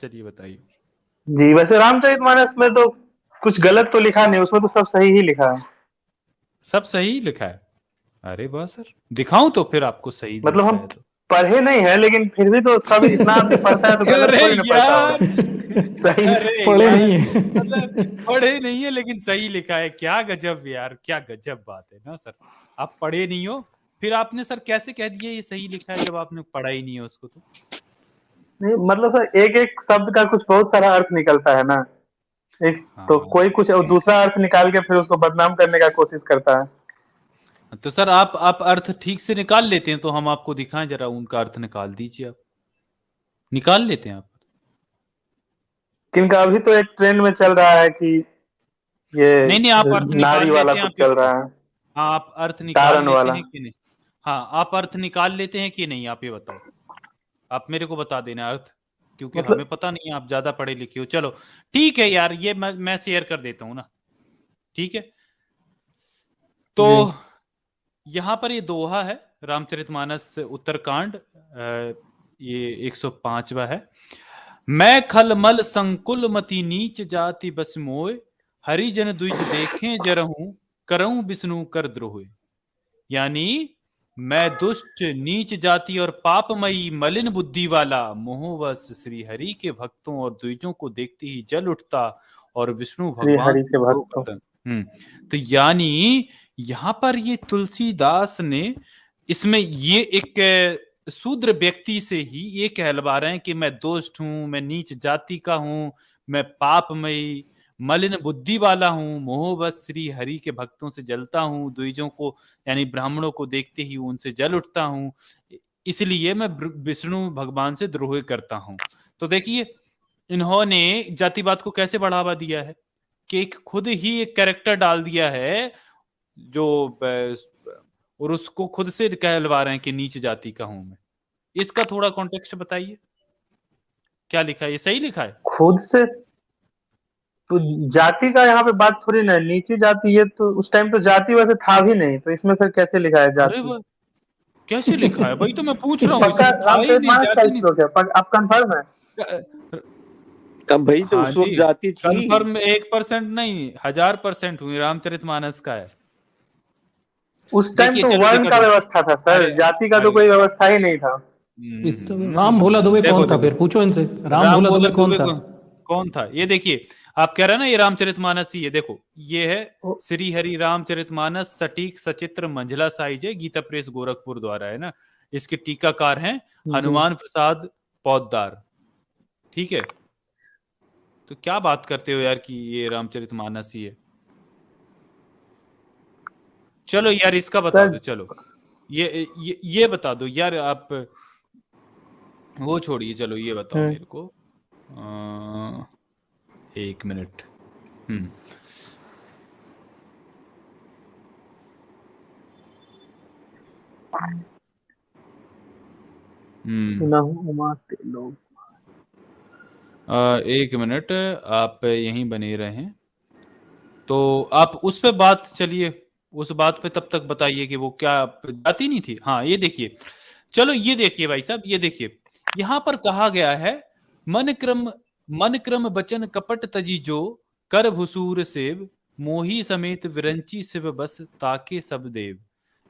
चलिए बताइए। जी, वैसे रामचरितमानस में तो कुछ गलत तो लिखा नहीं, उसमें तो सब सही ही लिखा है। सब सही लिखा है? अरे वाह सर, दिखाऊं तो फिर आपको सही मतलब लिखा हम है तो? पढ़े नहीं है, लेकिन फिर भी तो सब इतना आदमी पढ़ता है तो गलत अरे थोड़ी ना पढ़ता होगा। यार सही। अरे पढ़े यार, नहीं मतलब है। पढ़े नहीं है लेकिन सही लिखा है, क्या गजब यार, क्या गजब बात है ना सर। आप पढ़े नहीं हो, फिर आपने सर कैसे कह दिया ये सही लिखा है जब आपने पढ़ा ही नहीं है उसको तो? नहीं मतलब सर, एक एक शब्द का कुछ बहुत सारा अर्थ निकलता है ना। एक तो हाँ, कोई कुछ दूसरा अर्थ निकाल के फिर उसको बदनाम करने का कोशिश करता है। तो सर आप अर्थ ठीक से निकाल लेते हैं तो हम आपको दिखाएं, जरा उनका अर्थ निकाल दीजिए आप। निकाल लेते हैं आप? किनका अभी तो एक ट्रेंड में चल रहा है कि ये नहीं नहीं, आप अर्थ नारी निकाल वाला लेते हैं, आप कुछ ये चल बताओ। रहा है। हाँ, आप अर्थ निकाल तारन लेते वाला। हैं कि नहीं? हाँ, आप अर्थ निकाल लेते हैं कि नहीं, आप ये बताओ। आप मेरे को बता देना अर्थ, क्योंकि हमें मतलब पता नहीं है, आप ज्यादा पढ़े लिखे हो। चलो ठीक है यार, ये मैं शेयर कर देता हूँ ना। ठीक है, तो जी। यहाँ पर ये दोहा है, रामचरितमानस उत्तरकांड, ये 105वां है। मैं खलमल संकुल मति नीच जाति बस मोय, हरिजन द्विज देखें जरहूं, करऊं विष्णु कर द्रोह। यानी मैं दुष्ट नीच जाति और पापमयी मलिन बुद्धि वाला मोहवश श्री हरि के भक्तों और द्विजों को देखते ही जल उठता और विष्णु श्री भगवान हरि से के द्रोह भक्तों। करता। तो यानी यहाँ पर ये तुलसीदास ने, इसमें ये एक शूद्र व्यक्ति से ही ये कहलवा रहे हैं कि मैं दुष्ट हूं, मैं नीच जाति का हूं, मैं पापमयी मलिन बुद्धि वाला हूं, मोहवश श्री हरि के भक्तों से जलता हूं, द्विजों को यानी ब्राह्मणों को देखते ही उनसे जल उठता हूं, इसलिए मैं विष्णु भगवान से द्रोह करता हूं। तो देखिए, इन्होंने जातिवाद को कैसे बढ़ावा दिया है कि एक खुद ही एक कैरेक्टर डाल दिया है जो और उसको खुद से कहलवा रहे हैं कि नीच जाति का हूं मैं। इसका थोड़ा कॉन्टेक्स्ट बताइए, क्या लिखा है, ये सही लिखा है? खुद से तो जाति का यहाँ पे बात थोड़ी ना है, नीची जाति, ये तो उस टाइम तो जाति वैसे था भी नहीं, तो इसमें फिर कैसे लिखा है अरे जाति? वाह, कैसे लिखा है वही तो मैं पूछ रहा हूँ, पक्का इसमें था ही नहीं, रामचरितमानस का जाति नहीं श्लोक है, आप कंफर्म है? थी। तब भाई तो हाँ उस वक्त जी, जाती थी। कंफर्म 1% नहीं, 1000% हुई, रामचरितमानस का है। उस टाइम देखिए तो चलो वर्ण देखा का दो। व्यवस्था था सर, अरे जाति का तो अरे कोई व्यवस्था ही नहीं था। राम भोला दुबे देखो कौन था देखो, फिर? पूछो इनसे, राम राम भोला भोला दुबे कौन दुबे था? कौन था? ये देखिए, आप कह रहे हैं ना ये रामचरितमानस ही है, देखो ये है ओ, श्री हरि रामचरितमानस सटीक सचित्र मंझला साइज है, गीता प्रेस गोरखपुर द्वारा है ना। इसके टीकाकार हैं जी। हनुमान प्रसाद पौद्दार। ठीक है, तो क्या बात करते हो यार कि ये रामचरितमानस ही है? चलो यार इसका बता सर दो, चलो ये बता दो यार आप, वो छोड़िए, चलो ये बताओ हम्म, मेरे को। 1 मिनट। हम्म हम्म सुनहु उमा ते लोग। 1 मिनट, आप यहीं बने रहें। तो आप उस पे बात, चलिए उस बात पे तब तक बताइए कि वो क्या जाती नहीं थी। हाँ ये देखिए, चलो ये देखिए भाई साहब, ये देखिए यहाँ पर कहा गया है, मन क्रम मन क्रम बचन कपट तजी जो, कर भुसूर सेव, मोही समेत विरंची शिव बस ताके सब देव।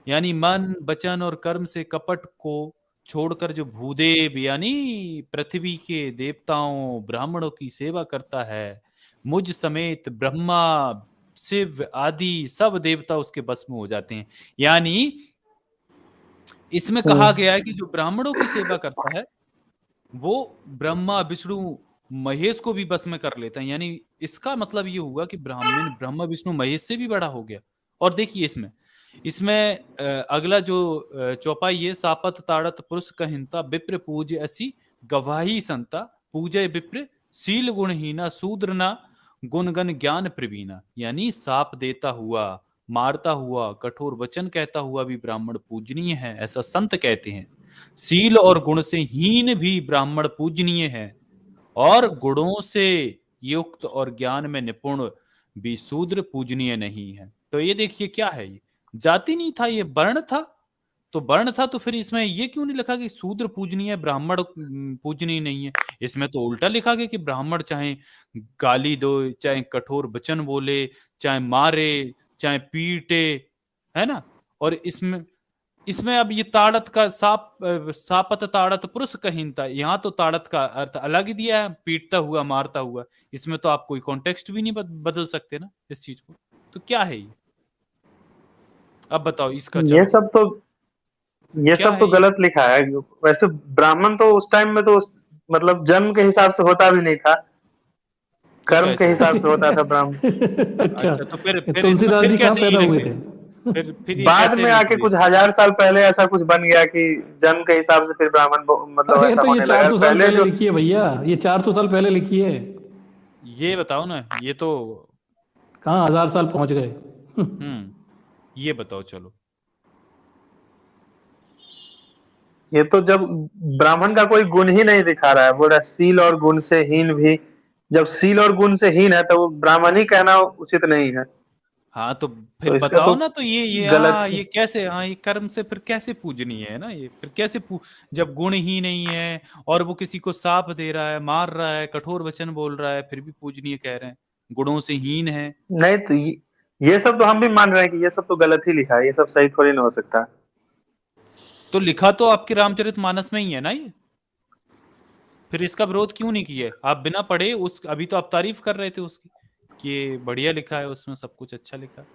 यानी मन वचन और कर्म से कपट को छोड़कर जो भूदेव यानी पृथ्वी के देवताओं ब्राह्मणों की सेवा करता है, मुझ समेत ब्रह्मा शिव आदि सब देवता उसके बस में हो जाते हैं। यानी इसमें कहा हम्म। गया है कि जो ब्राह्मणों की सेवा करता है वो ब्रह्मा विष्णु महेश को भी बस में कर लेता है। यानी इसका मतलब ये हुआ कि ब्राह्मण ब्रह्मा विष्णु महेश से भी बड़ा हो गया। और देखिए इसमें इसमें अगला जो चौपाई है, सापत ताड़त पुरुष कहिंता विप्र पूज ऐसी गवाही संता, पूजय विप्र शील गुणहीना शूद्रना गुणगन ज्ञान प्रवीणा। यानी साप देता हुआ, मारता हुआ, कठोर वचन कहता हुआ भी ब्राह्मण पूजनीय है, ऐसा संत कहते हैं। शील और गुण से हीन भी ब्राह्मण पूजनीय है, और गुणों से युक्त और ज्ञान में निपुण भी शूद्र पूजनीय नहीं है। तो ये देखिए क्या है, ये जाति नहीं था, ये वर्ण था। तो वर्ण था, तो फिर इसमें ये क्यों नहीं लिखा कि शूद्र पूजनीय है, ब्राह्मण पूजनीय नहीं है? इसमें तो उल्टा लिखा गया कि ब्राह्मण चाहे गाली दो, चाहे कठोर वचन बोले, चाहे मारे, चाहे पीटे, है ना? और इसमें इसमें अब ये ताड़त का सापत ताड़त पुरुष कहीनता, यहाँ तो ताड़त का अर्थ अलग ही दिया है, पीटता हुआ, मारता हुआ। इसमें तो आप कोई कॉन्टेक्स्ट भी नहीं बदल सकते ना इस चीज को। तो क्या है ये? अब बताओ इसका। ये चलो, सब तो ये क्या सब है तो ये? गलत लिखा है। वैसे ब्राह्मण तो उस टाइम में तो मतलब जन्म के हिसाब से होता भी नहीं था, तो कर्म के कैसे? हिसाब से होता था ब्राह्मण। अच्छा, अच्छा, तो फिर ये इसमें तुलसीदास फिर जी कहाँ कैसे ये पैदा लिख हुए दिया? थे? फिर ये बाद कैसे में लिख आके दिया? कुछ हजार साल पहले ऐसा कुछ बन गया कि जन्म के हिसाब से फिर ब्राह्मण मतलब अरे ऐसा तो ये होने लगा। 400 साल पहले पहले जो लिखी है भैया, ये 400 साल पहले लिखी है। ये बताओ ना, ये तो। कहाँ 1000 साल पहुंच गए। ये बताओ चलो। ये तो जब ब्राह्मण का कोई गुण ही नहीं दिखा रहा है, बोल रहा है सील और गुण से हीन भी। जब सील और गुण से हीन है तो वो ब्राह्मण ही कहना उचित नहीं है। हाँ, तो फिर तो इसका बताओ तो ना, तो ये गलत हाँ, ही। ये कैसे, हाँ, ये कर्म से फिर कैसे पूजनीय है ना? ये फिर कैसे जब गुण ही नहीं है, और वो किसी को साप दे रहा है, मार रहा है, कठोर वचन बोल रहा है, फिर भी पूजनीय कह रहे हैं? गुणों से हीन है। नहीं तो ये सब तो हम भी मान रहे हैं कि ये सब तो गलत ही लिखा है, ये सब सही थोड़ी ना हो सकता। तो लिखा तो आपके रामचरितमानस में ही है ना ये। फिर इसका विरोध क्यों नहीं किया? आप बिना पढ़े उस अभी तो आप तारीफ कर रहे थे उसकी, कि ये बढ़िया लिखा है, उसमें सब कुछ अच्छा लिखा है।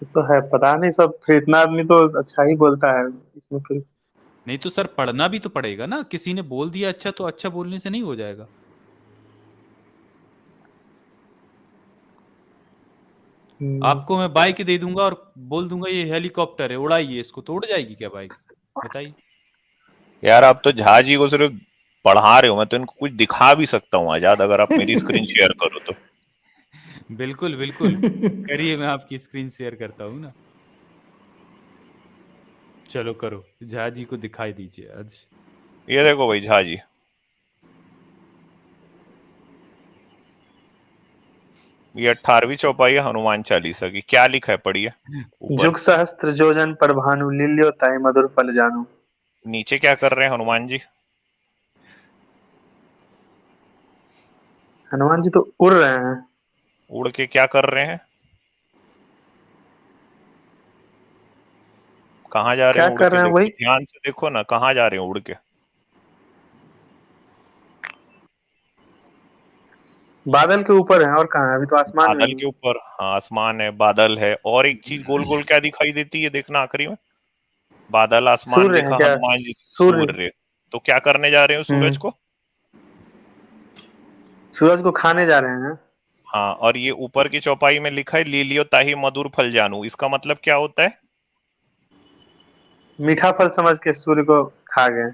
तो है, पता नहीं सब, फिर इतना आदमी तो अच्छा ही बोलता है इसमें फिर। नहीं तो सर, पढ़ना भी तो पड़ेगा ना। किसी ने बोल दिया अच्छा, तो अच्छा बोलने से नहीं हो जाएगा। हम्म, आपको मैं बाइक दे दूंगा और बोल दूंगा ये हेलीकॉप्टर है, उड़ाइए इसको, तो उड़ जाएगी क्या बाइक? बताइए। यार आप तो झा जी को सिर्फ पढ़ा रहे हो, मैं तो इनको कुछ दिखा भी सकता हूँ आजाद, अगर आप मेरी स्क्रीन शेयर करो तो। बिल्कुल बिल्कुल, करिए, मैं आपकी स्क्रीन शेयर करता हूँ ना। चलो करो, झा जी को दिखाई दीजिए आज। ये देखो भाई झा जी, ये 18वीं चौपाई है हनुमान चालीसा की। क्या लिखा है पढ़िए ऊपर। जुग सहस्त्र योजन पर भानु, लील्योताय मधुर फल जानू। नीचे क्या कर रहे हैं हनुमान जी? हनुमान जी तो उड़ रहे हैं। उड़ के क्या कर रहे हैं? कहाँ जा रहे क्या हैं उड़ कर के? रहे हैं देखो वही, ध्यान से, देखो ना कहाँ जा रहे हैं उड़ के। बादल के ऊपर है, और कहाँ है? अभी तो आसमान में बादल ही के है। ऊपर, हाँ आसमान है, बादल है, और एक चीज गोल गोल क्या दिखाई देती है, देखना आखिरी में। बादल, आसमान सूर्य है दिखा, क्या? हनुमान जी, सूर्य। सूर्य। तो क्या करने जा रहे हो सूरज को? सूरज को खाने जा रहे हैं। हाँ, और ये ऊपर की चौपाई में लिखा है लीलियो ताही मधुर फल जानू, इसका मतलब क्या होता है? मीठा फल समझ के सूर्य को खा गए।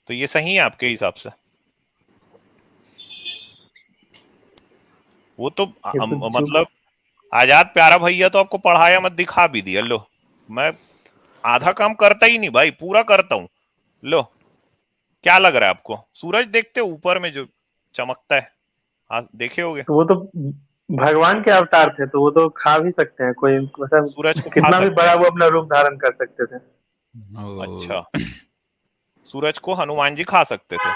तो ये सही है आपके हिसाब से? वो तो ये तो जुग। मतलब आजाद प्यारा भैया तो आपको पढ़ाया मत दिखा भी दिया लो। मैं आधा काम करता ही नहीं भाई, पूरा करता हूँ। लो, क्या लग रहा है आपको? सूरज देखते हो ऊपर में जो चमकता है, देखे होगे। तो वो तो भगवान के अवतार थे, तो वो तो खा भी सकते हैं, कोई मतलब सूरज को खा कितना भी सकते बड़ा हैं? वो अपना रूप धारण कर सकते थे। ओ, अच्छा, सूरज को हनुमान जी खा सकते थे।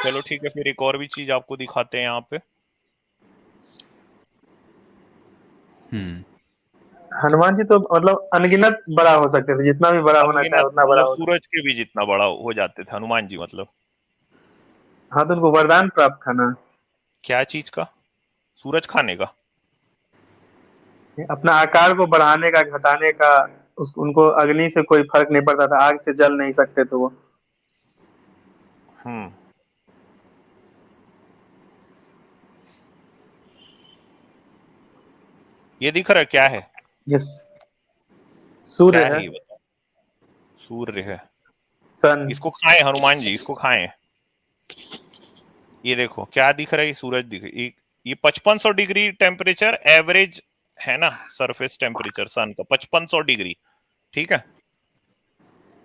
चलो ठीक है, फिर एक और भी चीज आपको दिखाते हैं यहाँ पे। हम्म हनुमान जी तो मतलब अनगिनत बड़ा हो सकते थे, जितना भी बड़ा होना चाहे अनगिनत उतना बड़ा मतलब हो सकता। सूरज के भी जितना बड़ा हो जाते थे हनुमान जी मतलब। हाँ, तो उनको वरदान प्राप्त था ना, क्या चीज का? सूरज खाने का? अपना आकार को बढ़ाने का, घटाने का। उनको अग्नि से कोई फर्क नहीं पड़ता था, आग से जल नहीं सकते थे वो। हम्म। ये दिख रहा है क्या है? यस, सूर्य क्या है है। ये बताओ। सूर्य है। सन। इसको खाएं हनुमान जी, इसको खाएं। ये देखो क्या दिख रहा है, ये सूरज दिख ये 5500 डिग्री टेम्परेचर एवरेज है ना, सरफेस टेम्परेचर सन का 5500 डिग्री। ठीक है,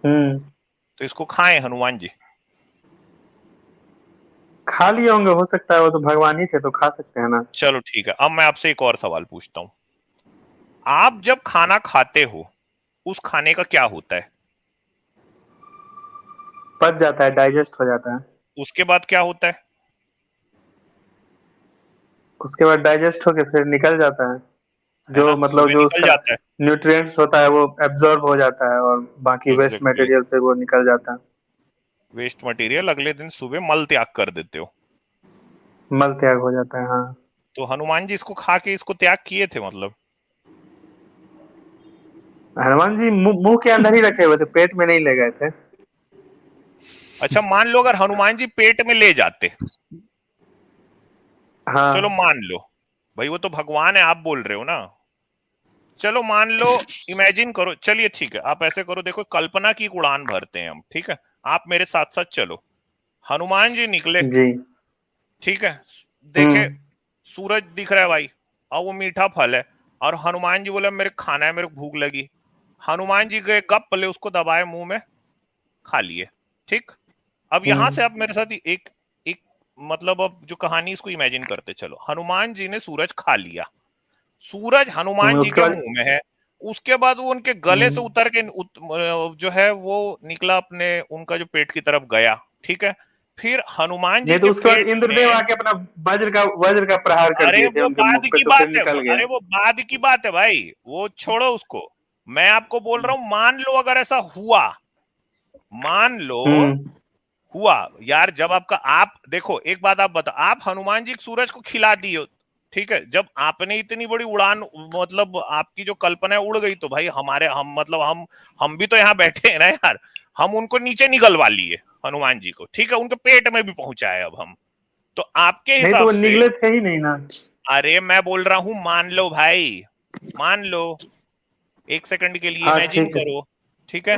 हम्म। तो इसको खाएं हनुमान जी। खा लिए होंगे, हो सकता है, वो तो भगवान ही थे तो खा सकते हैं ना। चलो ठीक है, अब मैं आपसे एक और सवाल पूछता हूँ। आप जब खाना खाते हो उस खाने का क्या होता है? पच जाता है, डाइजेस्ट हो जाता है। उसके बाद क्या होता है? उसके बाद डाइजेस्ट होके फिर निकल जाता है। है ना, जो मतलब सुबह जो निकल उसका जाता है। न्यूट्रिएंट्स होता है वो एब्जॉर्ब हो जाता है और बाकी वेस्ट एग्जैक्टली, मटेरियल फिर वो निकल जाता है। वेस्ट मटेरियल अगले दिन सुबह मल त्याग कर देते हो। मल त्याग हो जाता है, हाँ। तो हनुमान जी इसको खा के इसको त्याग किए थे मतलब? हनुमान जी मुंह के अंदर ही रखे हुए थे, पेट में नहीं ले गए थे। अच्छा, मान लो अगर हनुमान जी पेट में ले जाते, चलो हाँ। मान लो, भाई वो तो भगवान है, आप बोल रहे हो ना, चलो मान लो, इमेजिन करो, चलिए ठीक है, आप ऐसे करो, देखो कल्पना की एक उड़ान भरते हैं हम, ठीक है? आप मेरे साथ साथ चलो। हनुमान जी निकले, जी। ठीक है, देखे हम्म। सूरज दिख रहा है भाई, और वो मीठा फल है, और हनुमान जी बोले मेरे खाना है, मेरे को भूख लगी। हनुमान जी गए, गप ले उसको दबाए, मुंह में खा लिए, ठीक? अब यहां से आप मेरे साथ एक एक मतलब अब जो कहानी इसको इमेजिन करते चलो, हनुमान जी ने सूरज खा लिया, सूरज हनुमान जी उसके के बाद। मुंह में है, उसके बाद वो उनके गले से हम्म। उतर के जो है वो निकला अपने उनका जो पेट की तरफ गया, ठीक है? फिर हनुमान जी नहीं तो के उसके बाद पेट इंद्रदेव में, आके अपना वज्र का प्रहार कर अरे दिए थे वो उनके बाद मुख पे, की तो फिर बात है, निकल गया। अरे वो बाद की बात है भाई, वो छोड़ो उसको। मैं आपको बोल रहा हूं, मान लो अगर ऐसा हुआ, मान लो हम्म। हुआ, यार जब आपका, आप देखो एक बात आप बताओ, आप हनुमान जी सूरज को खिला दिए हो, ठीक है, जब आपने इतनी बड़ी उड़ान, मतलब आपकी जो कल्पना है उड़ गई, तो भाई हमारे, हम मतलब हम भी तो यहाँ बैठे हैं ना यार, हम उनको नीचे निकलवा लिए हनुमान जी को, ठीक है, उनके पेट में भी पहुंचाए अब हम, तो आपके नहीं तो हिसाब वो से, निकले थे ही नहीं ना। अरे मैं बोल रहा हूं मान लो भाई, मान लो, एक सेकंड के लिए हाँ इमेजिन ठीक है। करो, ठीक है?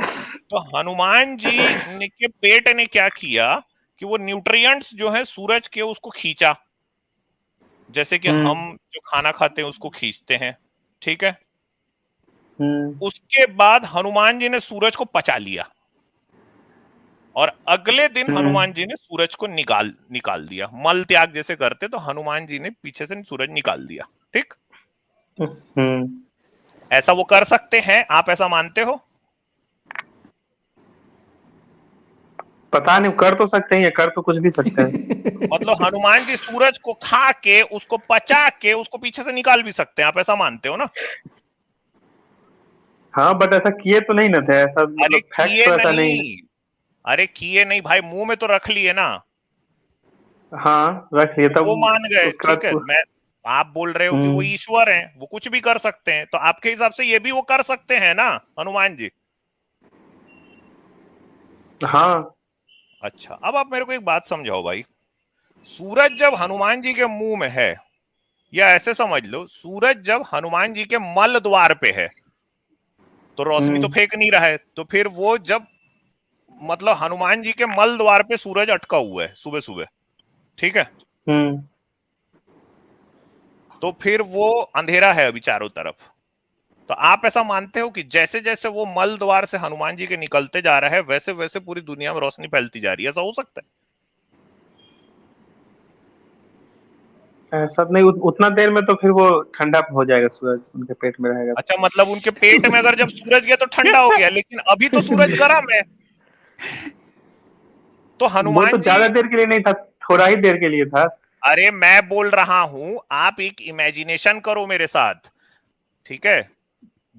तो हनुमान जी ने के पेट ने क्या किया कि वो न्यूट्रिएंट्स जो है सूरज के उसको खींचा, जैसे कि हम्म। हम जो खाना खाते हैं उसको खींचते हैं, ठीक है? हम्म। उसके बाद हनुमान जी ने सूरज को पचा लिया, और अगले दिन हम्म। हनुमान जी ने सूरज को निकाल निकाल दिया, मल त्याग जैसे करते, तो हनुमान जी ने पीछे से सूरज निकाल दिया, ठीक? हम्म। ऐसा वो कर सकते हैं, आप ऐसा मानते हो? पता नहीं, कर तो सकते हैं, कर तो कुछ भी सकते हैं। मतलब हनुमान जी सूरज को खा के उसको पचा के उसको पीछे से निकाल भी सकते हैं, आप ऐसा मानते हो ना? हाँ बट ऐसा किए तो नहीं ना थे, ऐसा अरे मतलब फैक्ट किए तो ऐसा नहीं है। नहीं, अरे किए नहीं भाई, मुंह में तो रख लिए ना, हाँ रख लिए तो वो तब। मान गए, उसके ठीक है? बाद। मैं, आप बोल रहे हो कि वो हम्म। ईश्वर हैं, वो कुछ भी कर सकते हैं, तो आपके हिसाब से ये भी वो कर सकते हैं ना, हनुमान जी? हाँ। अच्छा, अब आप मेरे को एक बात समझाओ भाई, सूरज जब हनुमान जी के मुंह में है, या ऐसे समझ लो, सूरज जब हनुमान जी के मल द्वार पे है, तो रोशनी तो हम्म। फेंक नहीं रहा है, तो फिर वो जब, मतलब हनुमान जी के मल द्वार पे सूरज अटका हुआ है सुबह सुबह, ठीक है, हम्म। तो फिर वो अंधेरा है अभी चारों तरफ, तो आप ऐसा मानते हो कि जैसे जैसे वो मल द्वार से हनुमान जी के निकलते जा रहा है, वैसे वैसे पूरी दुनिया में रोशनी फैलती जा रही है, ऐसा हो सकता है? ऐसा नहीं, उतना देर में तो फिर वो ठंडा हो जाएगा, सूरज उनके पेट में रहेगा। अच्छा, मतलब उनके पेट में अगर जब सूरज गया तो ठंडा हो गया, लेकिन अभी तो सूरज गर्म है, तो वो तो हनुमान जी, ज्यादा देर के लिए नहीं था, थोड़ा ही देर के लिए था। अरे मैं बोल रहा हूं, आप एक इमेजिनेशन करो मेरे साथ, ठीक है?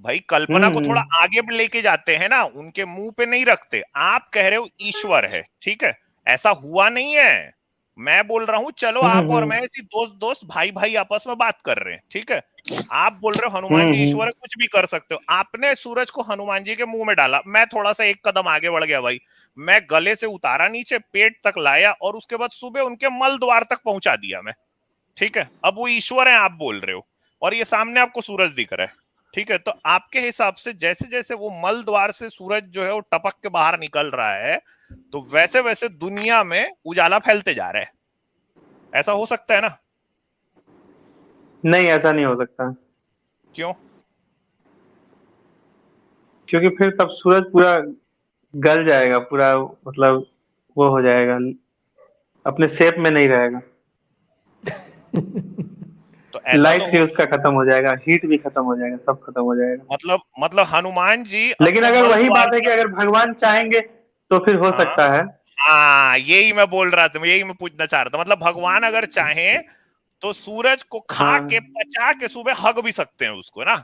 भाई कल्पना को थोड़ा हम्म। आगे भी लेके जाते हैं ना, उनके मुंह पे नहीं रखते, आप कह रहे हो ईश्वर है, ठीक है, ऐसा हुआ नहीं है, मैं बोल रहा हूं चलो आप और मैं ऐसी दोस्त दोस्त भाई भाई आपस में बात कर रहे हैं, ठीक है? आप बोल रहे हो हनुमान जी ईश्वर है, कुछ भी कर सकते हो, आपने सूरज को हनुमान जी के मुंह में डाला, मैं थोड़ा सा एक कदम आगे बढ़ गया भाई, मैं गले से उतारा नीचे, पेट तक लाया, और उसके बाद सुबह उनके मल द्वार तक पहुंचा दिया मैं, ठीक है? अब वो ईश्वर है आप बोल रहे हो, और ये सामने आपको सूरज दिख रहा है, ठीक है? तो आपके हिसाब से जैसे जैसे वो मल द्वार से सूरज जो है वो टपक के बाहर निकल रहा है, तो वैसे वैसे दुनिया में उजाला फैलते जा रहा है, ऐसा हो सकता है ना? नहीं, ऐसा नहीं हो सकता, क्यों? क्योंकि फिर तब सूरज पूरा गल जाएगा, पूरा मतलब वो हो जाएगा, अपने शेप में नहीं रहेगा। तो ऐसा लाइट तो भी हो उसका खत्म हो जाएगा, हीट भी खत्म हो जाएगा, सब खत्म हो जाएगा। मतलब हनुमान जी लेकिन अपने अगर मन वही बात द्वार है कि पर। अगर भगवान चाहेंगे तो फिर हो हाँ सकता है। हाँ, यही मैं बोल रहा था, यही मैं पूछना चाह रहा था। मतलब भगवान अगर चाहें तो सूरज को खा के हाँ, पचा के सुबह हग भी सकते हैं उसको ना।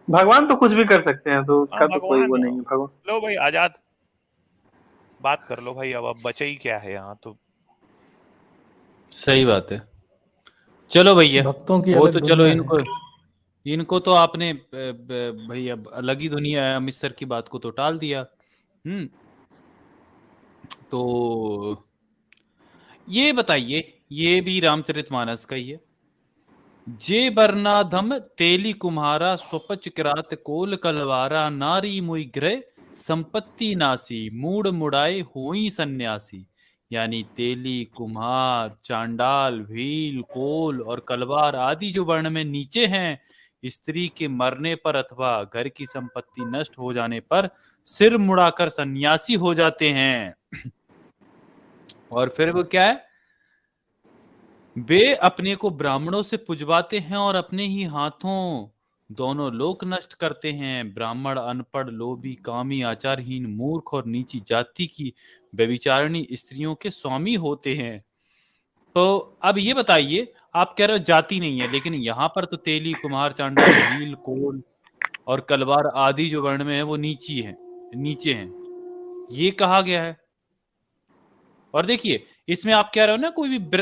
भगवान तो कुछ भी कर सकते हैं, तो हाँ उसका तो कोई भगवान। वो नहीं है भगवान। लो भाई आजाद, बात कर लो भाई, अब बचे ही क्या है यहाँ तो। सही बात है। चलो भैया, भक्तों की वो अलग तो चलो, दुनिया है। इनको इनको तो आपने भाई अब अलग ही दुनिया है, अमित सर की बात को तो टाल दिया। हम्म। तो ये बताइए, ये भी रामचरितमानस का ही है। जे बरनाधम तेली कुम्हारा स्वपच किरात कोल कलवारा नारी मुई ग्रह संपत्ति नासी मूड मुड़ाए होई सन्यासी। यानी तेली, कुम्हार, चांडाल, भील, कोल और कलवार आदि जो वर्ण में नीचे हैं, स्त्री के मरने पर अथवा घर की संपत्ति नष्ट हो जाने पर सिर मुड़ाकर सन्यासी हो जाते हैं। और फिर वो क्या है, वे अपने को ब्राह्मणों से पुजवाते हैं और अपने ही हाथों दोनों लोक नष्ट करते हैं। ब्राह्मण अनपढ़, लोभी, कामी, आचारहीन, मूर्ख और नीची जाति की व्यभिचारिणी स्त्रियों के स्वामी होते हैं। तो अब ये बताइए, आप कह रहे हो जाति नहीं है, लेकिन यहाँ पर तो तेली, कुम्हार, चांडाल, भील, कोल और कलवार आदि जो वर्ण में है वो नीचे हैं, ये कहा गया है। और देखिए, इसमें आप कह रहे हो ना कोई भी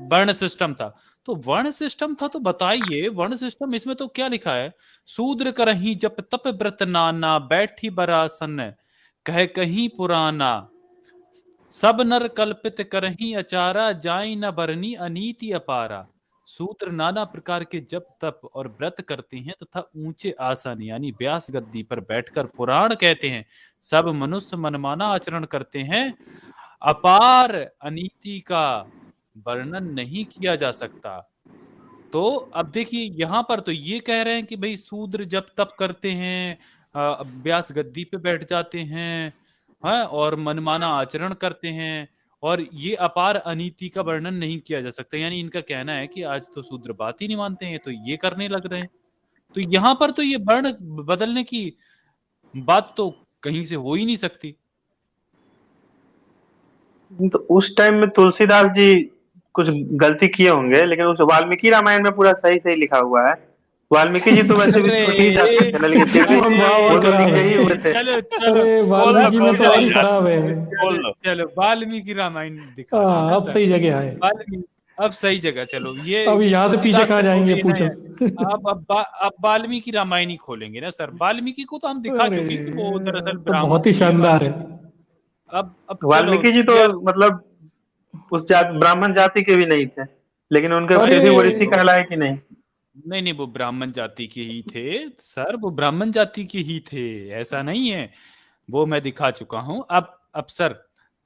वर्ण सिस्टम था, तो वर्ण सिस्टम था तो बताइए वर्ण सिस्टम इसमें तो क्या लिखा है। शूद्र करही जप तप व्रत नाना बैठी बरासन कह कहीं पुराना सब नर कल्पित करही अचारा जाई न बरनी अनीति अपारा। सूत्र नाना प्रकार के जप तप और व्रत करते हैं तथा ऊंचे आसन यानी व्यास गद्दी पर बैठकर पुराण कहते हैं। सब मनुष्य मनमाना आचरण करते हैं, अपार अनीति का वर्णन नहीं किया जा सकता। तो अब देखिए, यहां पर तो ये कह रहे हैं कि भाई शूद्र जब तप करते हैं, व्यास गद्दी पे बैठ जाते हैं, हाँ, और मनमाना आचरण करते हैं, और ये अपार अनीति का वर्णन नहीं किया जा सकता। यानी इनका कहना है कि आज तो शूद्र बात ही नहीं मानते हैं, तो ये करने लग रहे हैं। तो यहां पर तो ये वर्ण बदलने की बात तो कहीं से हो ही नहीं सकती। तो उस टाइम में तुलसीदास जी कुछ गलती किए होंगे, लेकिन उस वाल्मीकि रामायण में पूरा सही सही लिखा हुआ है। वाल्मीकि जी तो वैसे भी छोटी ही जाति अरे थे ना, लेकिन फिर भी हम वाह वो वाह तो करा लिखे ही है। हुए थे। चलो चलो अरे खोल दो वाल्मीकि में खोल तो दो और ही आजाद, खराब है। खोल चलो दो। चलो, वाल्मीकि रामायण दिखा दो ना अब सर। सही जगह आए। वाल्मीकि अब सही जगह, चलो अब ये यहाँ से पीछे तुलसीदास कहाँ से तो जाएंगे लेना पूछो। है। अब वाल्मीकि रामायण ही खोलेंगे ना सर। वाल्मीकि को तो हम दिखा अरे चुके कि वो दरअसल तो ब्राह्मण बहुत ही थे। शानदार है। अब चलो वाल्मीकि जी तो यार, मतलब उस ब्राह्मण जाति के भी नहीं थे, लेकिन उनके अरे फिर भी वो ऋषि वो कहलाए कि नहीं। नहीं नहीं, वो ब्राह्मण जाति के ही थे सर, वो ब्राह्मण जाति के ही थे, ऐसा नहीं है। वो मैं दिखा चुका हूं। अब सर, अच्छा,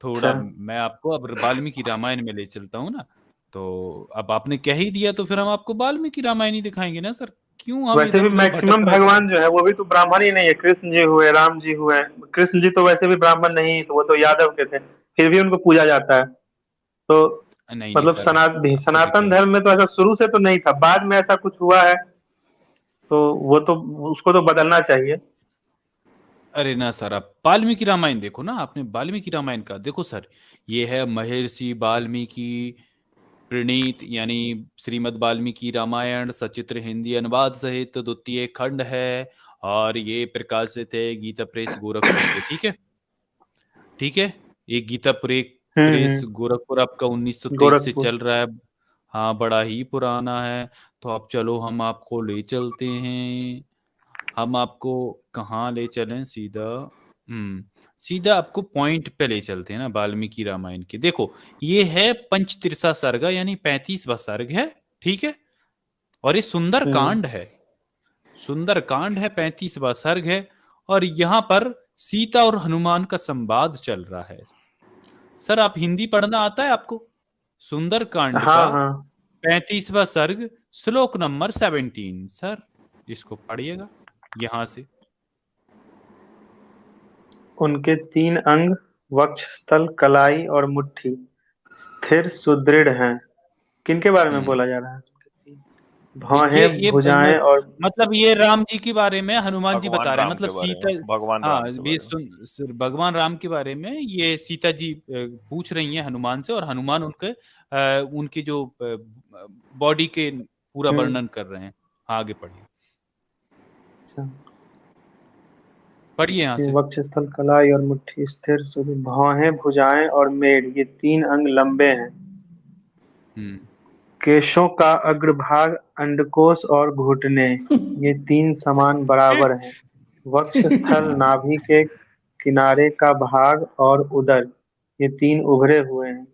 थोड़ा मैं आपको अब वाल्मीकि रामायण में ले चलता हूँ ना। तो अब आपने कह ही दिया, तो फिर हम आपको वाल्मीकि रामायण ही दिखाएंगे ना सर। क्यों हम वैसे इधर भी उधर भटक मैक्सिमम रहे थे। भगवान जो है वो भी तो ब्राह्मण ही नहीं है। कृष्ण जी हुए, राम जी हुए। कृष्ण जी तो वैसे भी ब्राह्मण नहीं, तो वो तो यादव के थे, फिर भी उनको पूजा जाता है। तो नहीं नहीं मतलब सर, अब तो सनातन देखिए, धर्म में तो ऐसा शुरू से तो नहीं था, बाद में ऐसा कुछ हुआ है, तो वो तो उसको तो बदलना चाहिए। अरे ना सर, आप वाल्मीकि रामायण देखो ना। आपने वाल्मीकि रामायण का देखो सर, ये है महर्षि वाल्मीकि प्रणीत यानी श्रीमद् वाल्मीकि रामायण सचित्र हिंदी अनुवाद सहित द्वितीय खंड है। और ये प्रकाशित है गीता प्रेस गोरखपुर से। ठीक है, ठीक है। ये गीता प्रेस हम्म। गोरखपुर आपका 1923 से गोरखपुर। चल रहा है। हाँ, बड़ा ही पुराना है। तो अब चलो, हम आपको ले चलते हैं। हम आपको कहाँ ले चलें, सीधा सीधा आपको पॉइंट पे ले चलते हैं ना वाल्मीकि रामायण के। देखो, ये है पंचतीर्सा सर्ग यानी 35वां सर्ग है। ठीक है, और ये सुंदर हम्म। कांड है। सुंदर कांड है, 35वां सर्ग है। और यहाँ पर सीता और हनुमान का संवाद चल रहा है। सर, आप हिंदी पढ़ना आता है आपको? सुंदर कांड हाँ का हाँ। 35वां सर्ग, श्लोक नंबर 17 सर, इसको पढ़िएगा यहां से। उनके 3 अंग, वक्ष स्थल, कलाई और मुट्ठी स्थिर सुदृढ़ हैं। किनके बारे में हम्म। बोला जा रहा है? ये भौहें, भुजाएं और मतलब ये राम जी के बारे में हनुमान जी भगवान बता रहे हैं, राम मतलब के बारे सीता। में, भगवान हाँ, राम के ये बारे में। भगवान राम के बारे में ये सीता जी पूछ रही हैं हनुमान से, और हनुमान उनकी जो बॉडी के पूरा वर्णन कर रहे हैं। आगे पढ़िए, अच्छा, पढ़िए यहाँ कि से। वक्षस्थल, कलाई और मुट्ठी स्थिर सुधि, भौहें, भुजाएं और मेढ़, ये 3 अंग लंबे हैं। हम्म। केशों का अग्रभाग, अंडकोश और घुटने, ये 3 समान बराबर हैं। वक्षस्थल, नाभि के किनारे का भाग और उदर, ये 3 उभरे हुए हैं।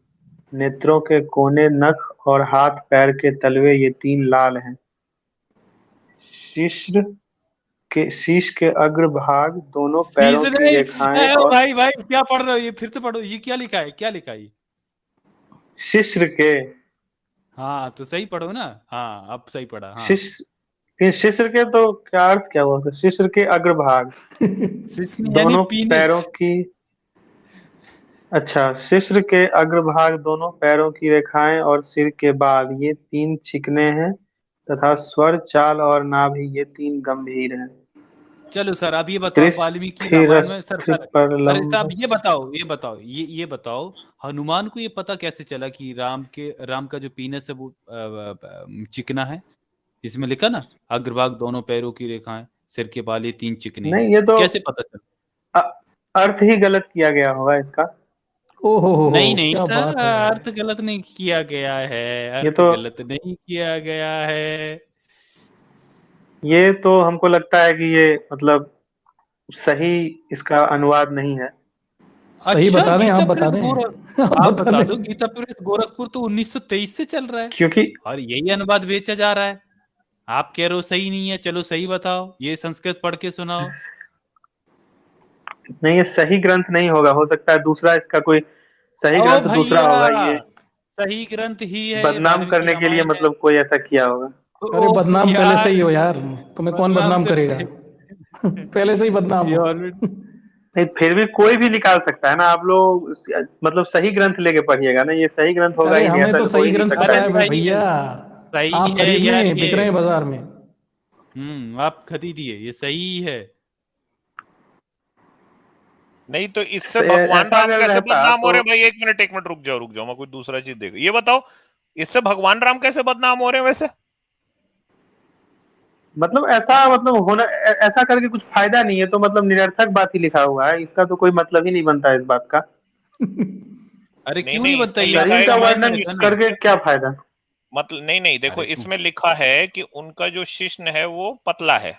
नेत्रों के कोने, नख और हाथ पैर के तलवे, ये 3 लाल हैं। शीश के अग्रभाग, दोनों पैरों की तीसरे रेखाएं और भाई भाई क्या पढ़ रहे हो? ये फिर से पढ़ो, ये क्या लिखा है, क्या लिखा है? शिश्र के हाँ तो सही पढ़ो ना। हाँ अब सही पढ़ा। हाँ, शिश्र के तो क्या अर्थ क्या हुआ? शिश्र के अग्रभाग, सिस्म यानी दोनों पीनिस। पैरों की अच्छा, शिश्र के अग्रभाग, दोनों पैरों की रेखाएं और सिर के बाल, ये 3 चिकने हैं तथा स्वर, चाल और नाभि, ये 3 गंभीर हैं। चलो सर, अब ये बताओ वाल्मीकि रामायण में सर त्रिस्थिर सर पर अरे साहब, लंब। ये बताओ हनुमान को ये पता कैसे चला कि राम का जो पीनस है वो चिकना है? इसमें लिखा ना, अग्रभाग, दोनों पैरों की रेखाएं, सिर के बाल, ये 3 चिकने हैं। नहीं, ये तो कैसे पता चला? अर्थ ही गलत किया गया होगा इसका। ओहो नहीं नहीं क्या सर, बात है। अर्थ गलत नहीं किया गया है। ये अर्थ तो गलत नहीं किया गया है। ये तो हमको लगता है कि ये मतलब सही इसका अनुवाद नहीं है। सही अच्छा, बता दें, आप गीता बता प्रेस दें। गोरख, आप आप बता बता दो। दें। गीता प्रेस गोरखपुर तो 1923 से चल रहा है, क्योंकि और यही अनुवाद बेचा जा रहा है। आप कह रहे हो सही नहीं है, चलो सही बताओ, ये संस्कृत पढ़ के सुनाओ। नहीं, ये सही ग्रंथ नहीं होगा, हो सकता है दूसरा इसका कोई सही ओ ग्रंथ दूसरा भैया, होगा। ये सही ग्रंथ ही है, ये बदनाम वाल्मीकि करने के लिए रामायण है। मतलब कोई ऐसा किया होगा। अरे ओह बदनाम पहले से यार, ही हो यार, तुम्हें कौन बदनाम बदनाम से करेगा। पहले से ही बदनाम ये हो। ऑलरेडी। नहीं, फिर भी कोई भी निकाल सकता है ना। आप लोग मतलब सही ग्रंथ लेके पढ़िएगा ना, ये सही ग्रंथ होगा अरे ही नहीं, हमें ऐसा तो हो सही ही नहीं ग्रंथ सकता पता अरे है। है सही है, भैया। सही आप है खरीद यार लें, बिक रहे ये। हैं बाजार में। आप खरीदिए, ये सही है। नहीं तो इससे भगवान ऐसा राम अगर कैसे रहता बदनाम हो तो रहे हैं भाई? एक मिनट रुक जाओ, मैं कुछ दूसरा चीज देखो। ये बताओ, इससे भगवान राम कैसे बदनाम हो रहे हैं वैसे? मतलब ऐसा मतलब होना ऐसा करके कुछ फायदा नहीं है, तो मतलब निरर्थक बात ही लिखा हुआ है, इसका तो कोई मतलब ही नहीं बनता है इस बात का। अरे नहीं क्यों नहीं नहीं, बनता? इसमें ये लिखा शरीर है आपके का कि रामायण में वर्णन लिखा ना। करके क्या फायदा? मतलब नहीं देखो, अरे क्यों? इसमें लिखा है कि उनका जो शिश्न है वो पतला है,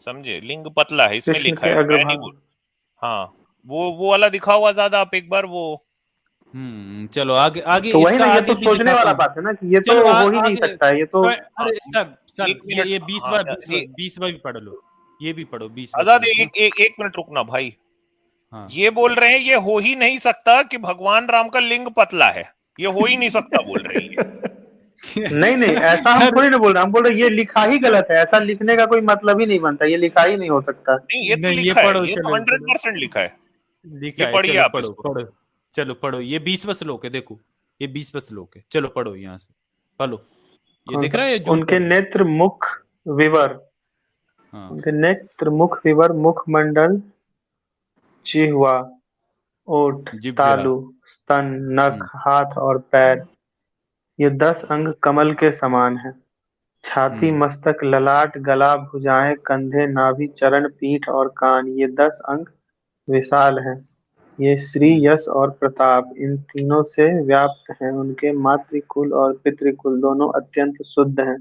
समझे? लिंग पतला है, इसमें कृष्ण लिखा के है, मैं नहीं अग्रभाग। बोल। हाँ, वो वाला दिखा हुआ ज्यादा, आप एक बार वो। चलो आगे आगे, तो वही इसका ना, ये आगे तो भी सोचने दिखाता वाला हूँ। बात है ना कि ये तो चलो हो ही नहीं आगे। सकता है, ये तो। हाँ, अरे सर सर, एक मिनट, ये हाँ, 20वां भी पढ़ लो। ये भी पढ़ो, 20वां आजाद, श्लोक ना। एक मिनट रुकना भाई। हाँ। ये बोल रहे हैं ये हो ही नहीं सकता कि भगवान राम का लिंग पतला है, ये हो ही नहीं सकता बोल रहे हैं ये। नहीं नहीं, ऐसा हम अरे थोड़ी ना बोल रहे, हम बोल रहे ये लिखा ही गलत है, ऐसा लिखने का कोई मतलब ही नहीं बनता, ये लिखा ही नहीं हो सकता। नहीं, ये तो नहीं, ये लिखा है, पढ़ो, ये तो चलो चलो। 100% लिखा है। लिखा ये है, पढ़िए चलो आप पढ़ो इसको। पढ़ो। चलो पढ़ो, ये 20वां श्लोक है, देखो ये 20वां श्लोक है। चलो पढ़ो यहाँ से, पढ़ो। ये कौन दिख सा? रहा है, ये जूम उनके कर लो। नेत्र मुख विवर, हाँ। उनके नेत्र मुख विवर, मुखमंडल, जिह्वा, ओठ, जिह्वा। तालु, स्तन, नख, हम्म। हाथ और पैर, ये 10 अंग कमल के समान है। छाती, हम्म। मस्तक, ललाट, गला, भुजाएं, कंधे, नाभि, चरण, पीठ और कान, ये 10 अंग विशाल हैं। ये श्री, हम्म। यश और प्रताप, इन तीनों से व्याप्त हैं। उनके मातृकुल और पितृकुल दोनों अत्यंत शुद्ध हैं।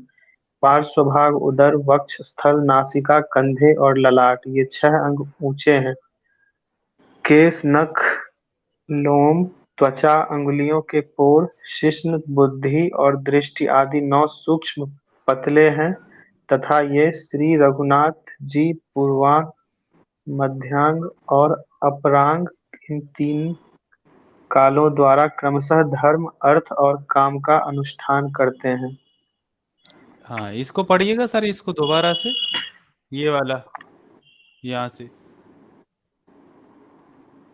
पार्श्वभाग, उदर, वक्ष स्थल, नासिका, कंधे और ललाट, ये 6 अंग ऊंचे हैं। केश, नख, लोम, त्वचा, अंगुलियों के पोर, शिश्न, बुद्धि और दृष्टि आदि 9 सूक्ष्म पतले हैं तथा ये श्री रघुनाथ जी पूर्वांग, मध्यांग और अपरांग, इन 3 कालों द्वारा क्रमशः धर्म, अर्थ और काम का अनुष्ठान करते हैं। हाँ, इसको पढ़िएगा सर, इसको दोबारा से, ये वाला, यहाँ से।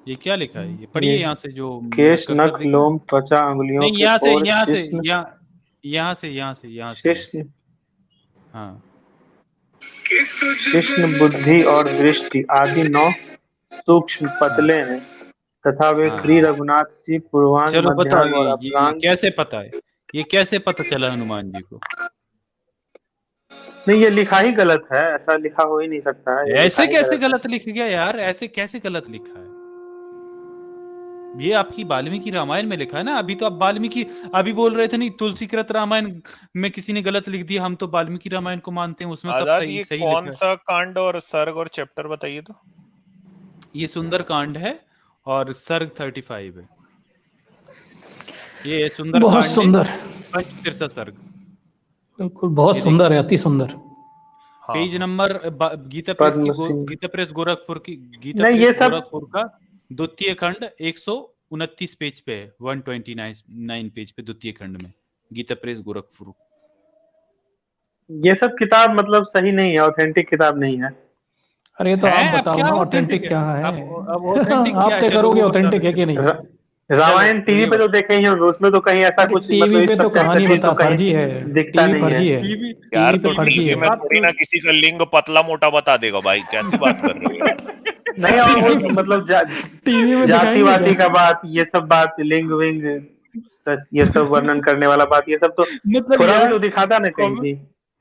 ये क्या लिखा है? ये ये पढ़िए यहाँ से, जो मेरा केश, कर्सर नख, दिख रहा है। लोम, त्वचा, अंगुलियों नहीं, के यहाँ से, पोर, यहाँ से, शिश्न। यहाँ से शिष्य हाँ कृष्ण बुद्धि और दृष्टि आदि 9 सूक्ष्म पतले हैं तथा वे हाँ, श्री हाँ। रघुनाथ जी पूर्वांग चलो मध्यांग और बताओ ये अपरांग। कैसे पता है, ये कैसे पता चला हनुमान जी को? नहीं, ये लिखा ही गलत है, ऐसा लिखा हो ही नहीं सकता है, ये लिखा ऐसे ही कैसे गलत है। गलत लिख गया यार, ऐसे कैसे गलत लिखा है? ये आपकी वाल्मीकि रामायण में लिखा है ना। अभी तो आप वाल्मीकि अभी बोल रहे थे नहीं, तुलसीकृत रामायण में किसी ने गलत लिख दिया, हम तो वाल्मीकि रामायण को मानते हैं, उसमें सब आजाद, सही ये सही कौन लिखा है। सा कांड और सर्ग और चैप्टर बताइए तो। ये सुंदर कांड है और सर्ग 35 है। ये सुंदर बहुत कांड है, सुंदर, पंचतीर्थ सर्ग। बिल्कुल बहुत ये सुंदर है, अति सुंदर। हाँ, पेज हाँ। नंबर गीता प्रेस की पद्म सिंह। गीता प्रेस गोरखपुर की गीता नहीं, ये प्रेस सब गोरखपुर का द्वितीय खंड 129 पेज पे है, 129 पेज पे द्वितीय खंड में गीता प्रेस गोरखपुर। ये सब किताब मतलब सही नहीं है, ऑथेंटिक किताब नहीं है। अरे ये तो है, आप अब बताओ क्या ना authentic ऑथेंटिक है? क्या है। अब authentic आप क्या है? तय चलो करोगे वो बता ऑथेंटिक है दो। कि नहीं। रामायण टीवी ये पे तो देखे ही होंगे, उसमें तो कहीं ऐसा अरे कुछ टीवी मतलब पे इस तो सब टाइप का कहानी चीज बता, तो कहीं फर्जी है, दिखता टीवी नहीं फर्जी है। है, टीवी यार टीवी तो पे फर्जी टीवी है। में थोड़ी ना किसी का लिंग पतला मोटा बता देगा भाई, कैसी बात कर रहे हो यार। नहीं, और वो मतलब टीवी में जाति दिखाएंगे वाति क्या? का बात, ये सब बात, लिंग विंग, ये सब वर्णन करने वाला बात, ये सब तो मतलब थोड़ा भी यार तो दिखाता ना कहीं भी।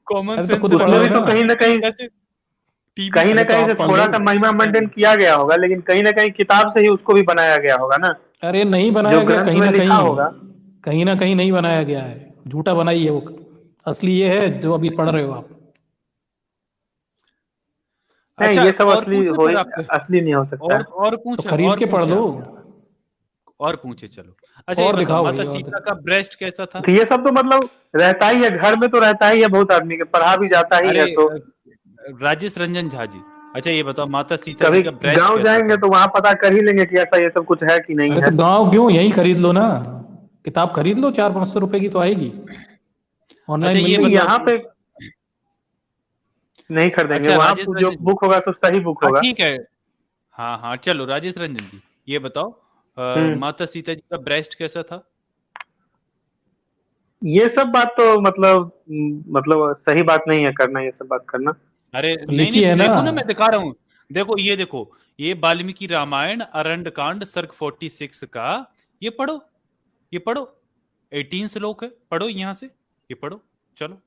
कॉमन अरे तो सेंस खुद पढ़ उसमें लो भी रखो तो ना। कहीं ना कहीं टीवी कहीं ना अरे तो कहीं से आप पढ़ थोड़ा लो। सा महिमा मंडन किया गया होगा, लेकिन कहीं ना कहीं किताब से ही उसको भी बनाया गया होगा ना, अरे नहीं जो बनाया गया, ग्रंथ कहीं में ना लिखा कहीं, होगा। कहीं ना कहीं नहीं बनाया गया है, झूठा बनाई है वो। असली ये है जो अभी पढ़ रहे हो आप। नहीं, अच्छा ये सब और असली पूछे हो फिर आप, असली नहीं हो सकता है। और तो पूछे खरीद और के पढ़ पूछे लो, आपसे, और पूछे चलो। अच्छा ये और बताओ दिखाओ माता भाई, और सीता दिखाओ। का ब्रेस्ट कैसा था? तो ये सब तो मतलब रहता ही है, घर में तो रहता ही है, बहुत आदमी के पढ़ा भी जाता ही अरे है। तो राजेश रंजन झा जी, अच्छा ये बताओ माता सीता जी कभी का ब्रेस्ट गांव कैसा जाएंगे था? तो वहां पता कर ही लेंगे कि ऐसा ये सब कुछ है कि नहीं अरे तो है। गांव क्यों, यहीं खरीद लो ना, किताब खरीद लो, 400-500 रुपए की तो आएगी, अच्छा ऑनलाइन मिल ये रही है। यहाँ बताओ, पे नहीं खरीदेंगे, अच्छा वहां राजेश जो रंजन जी, बुक होगा सब सही बुक हाँ होगा। ठीक है, हाँ हाँ चलो राजेश रंजन जी ये बताओ हम्म माता सीता जी का ब्रेस्ट कैसा था? ये सब बात तो मतलब सही बात नहीं है करना, ये सब बात करना। अरे नहीं नहीं लिखी तो है ना। देखो ना, मैं दिखा रहा हूँ, देखो ये वाल्मीकि रामायण अरण्य कांड सर्ग 46 का, ये पढ़ो, ये पढ़ो, 18 श्लोक है, पढ़ो यहाँ से, ये पढ़ो, चलो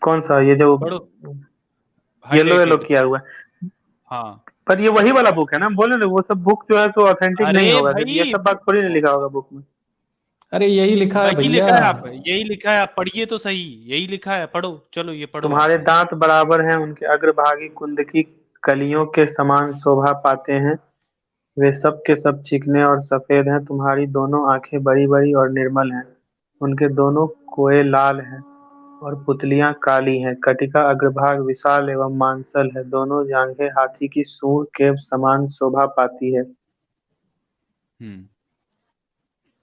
कौन सा, ये जो पढ़ो, येलो येलो हाईलाइटेड, किया हुआ है? हाँ। पर ये वही वाला बुक है ना, बोले ना वो सब बुक जो है तो ऑथेंटिक नहीं अरे होगा, क्योंकि ये भाई, सब बात थोड़ी ना लिखा होगा बुक में। अरे यही लिखा है वही भैया। लिखा है, आप यही लिखा है, आप पढ़िए तो सही, यही लिखा है, पढ़ो चलो, ये पढ़ो आप। तुम्हारे दांत बराबर हैं, उनके अग्रभागी कुंद की कलियों के समान शोभा पाते हैं, वे सब के सब चिकने और सफेद हैं, तुम्हारी दोनों आंखें बड़ी बड़ी और निर्मल हैं, उनके दोनों कोए लाल हैं और पुतलियां काली हैं, कटिका अग्रभाग विशाल एवं मांसल है, दोनों जांघें हाथी की सूंड के समान शोभा पाती है। हम्म,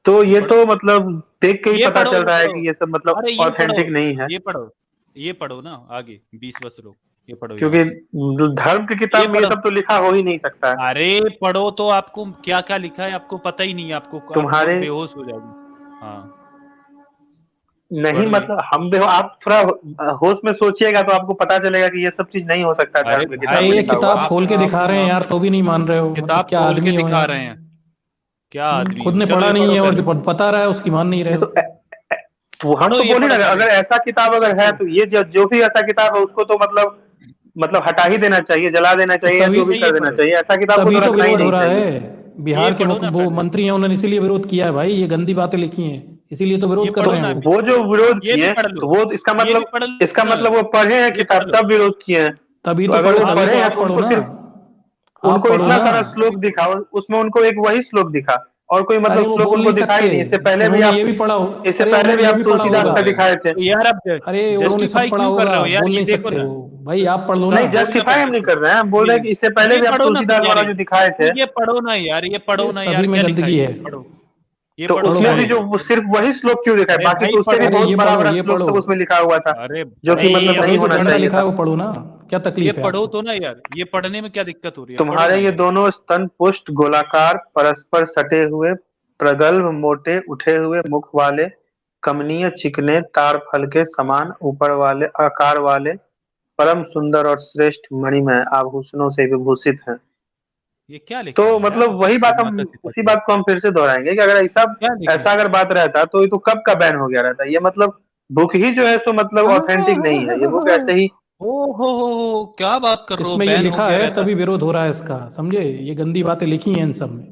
तो ये ये पढ़ो, तो मतलब देख के ही ये पता पढ़ो, चल ये रहा है पढ़ो, कि ये सब मतलब अरे ये पढ़ो, ऑथेंटिक नहीं है, ये पढ़ो, ये पढ़ो ना आगे 20 श्लोक, ये पढ़ो यहाँ क्योंकि से, धर्म की ये किताब में ये पढ़ो, सब तो लिखा हो ही नहीं सकता है। अरे पढ़ो तो आपको क्या क्या लिखा है आपको पता ही नहीं है, आपको आप खुद तुम्हारे बेहोश हो जाओगे। हाँ नहीं, पढ़ो ये, मतलब हम देखो, आप थोड़ा होश में सोचिएगा तो आपको पता चलेगा कि ये सब चीज नहीं हो सकता है अरे धर्म की किताब अरे में ये भाई लिखा हुआ। किताब आप खोल के आप दिखा रहे हैं यार, तो भी नहीं मान रहे हो, मतलब किताब क्या खोल के आदमी हो दिखा यार। रहे हैं, क्या आदमी खुद हो, ने चलो पढ़ा ये नहीं पढ़ो है और पहले, जो बता रहा है उसकी मान नहीं रहे नहीं हो। तो हम पढ़ो तो ये बोल ही पढ़ो ना, पहले, अगर ऐसा किताब अगर है तो ये जो भी ऐसा किताब है उसको तो मतलब हटा ही देना चाहिए, जला देना तो चाहिए, तभी जो भी नहीं ये कर देना पढ़ो, चाहिए, ऐसा किताब को तभी तो तो रखना ही विरोध हो नहीं रहा चाहिए। है। ये बिहार के पढ़ो ना वो पहले, मंत्री हैं, उन्होंने इसीलिए विरोध किया है भाई, ये गंदी बातें लिखी हैं, इसीलिए तो ये विरोध कर पढ़ो रहे हैं ना वो। अभी, वो जो विरोध ये भी किए पढ़ लो, तो वो ये भी पढ़ इसका लो ना, मतलब वो पढ़े हैं ये पढ़ किताब लो, तब विरोध किए हैं। तभी तो तो अगर पढ़े, वो तभी पढ़े तो हैं आप तो पढ़ो उनको ना, सिर्फ आप उनको पढ़ो इतना ना। सारा श्लोक दिखा, उसमें उनको एक वही श्लोक दिखा, और कोई अरे मतलब वो श्लोक बोल उनको नहीं दिखा ही सकते, नहीं। उन्होंने ये भी पढ़ा हो, इससे अरे पहले भी उन्होंने ये आप भी पढ़ा तुलसीदास होगा। का दिखाए थे। तो यार आप अरे उन्होंने जस्टिफाई सब पढ़ा क्यों कर रहे होगा, हो यार, बोल ये नहीं देखो सकते ना, हो भाई, आप पढ़ लो ना। नहीं, बोल ना जस्टिफाई पढ़ हम नहीं सकते, कर रहे हैं, हम बोल रहे हैं कि इससे पहले ये भी आप पढ़ो ना तो तुलसीदास यार, वाला जो दिखाए थे, ये पढ़ो ना यार, ये पढ़ो ये ना सभी यार, में क्या लिखा है गंदगी ये है। पढ़ो, ये तो पढ़ो उसमें क्या भी है जो ये, वो सिर्फ वही श्लोक क्यों दिखाए, अरे बाकी भाई तो उससे भी पढ़ो, अरे बहुत ये बड़ा पढ़ो, बड़ा ये श्लोक पढ़ो, सब उसमें लिखा हुआ था, अरे जो कि भाई मतलब नहीं ये जो होना डंडा चाहिए लिखा था। है वो पढ़ो ना, क्या ये तकलीफ है पढ़ो आपको। तो ना यार, ये पढ़ने में क्या दिक्कत हो रही है, पढ़ो तुम्हारे ना ये यार इसे। दोनों स्तन पुष्ट गोलाकार परस्पर सटे हुए प्रगल्भ मोटे उठे हुए मुख वाले, कमनीय चिकने ताड़ फल के समान ऊपर वाले आकार वाले, परम सुंदर और श्रेष्ठ मणिमय आभूषणों से विभूषित हैं। ये क्या लिखा तो है यार, मतलब वही बात, हम माता सीता उसी की? बात को हम फिर से दोहराएंगे कि अगर ऐसा क्या लिखा ऐसा है? अगर बात रहता तो ये तो कब का बैन हो गया रहता। ये मतलब बुक ही जो है सो मतलब ऑथेंटिक नहीं है, ये बुक ऐसे ही। ओ हो, क्या बात कर रहे हो, इसमें ये बैन हो लिखा गया है रहता? तभी विरोध हो रहा है इसका, समझे? ये गंदी बातें लिखी हैं इन सब में,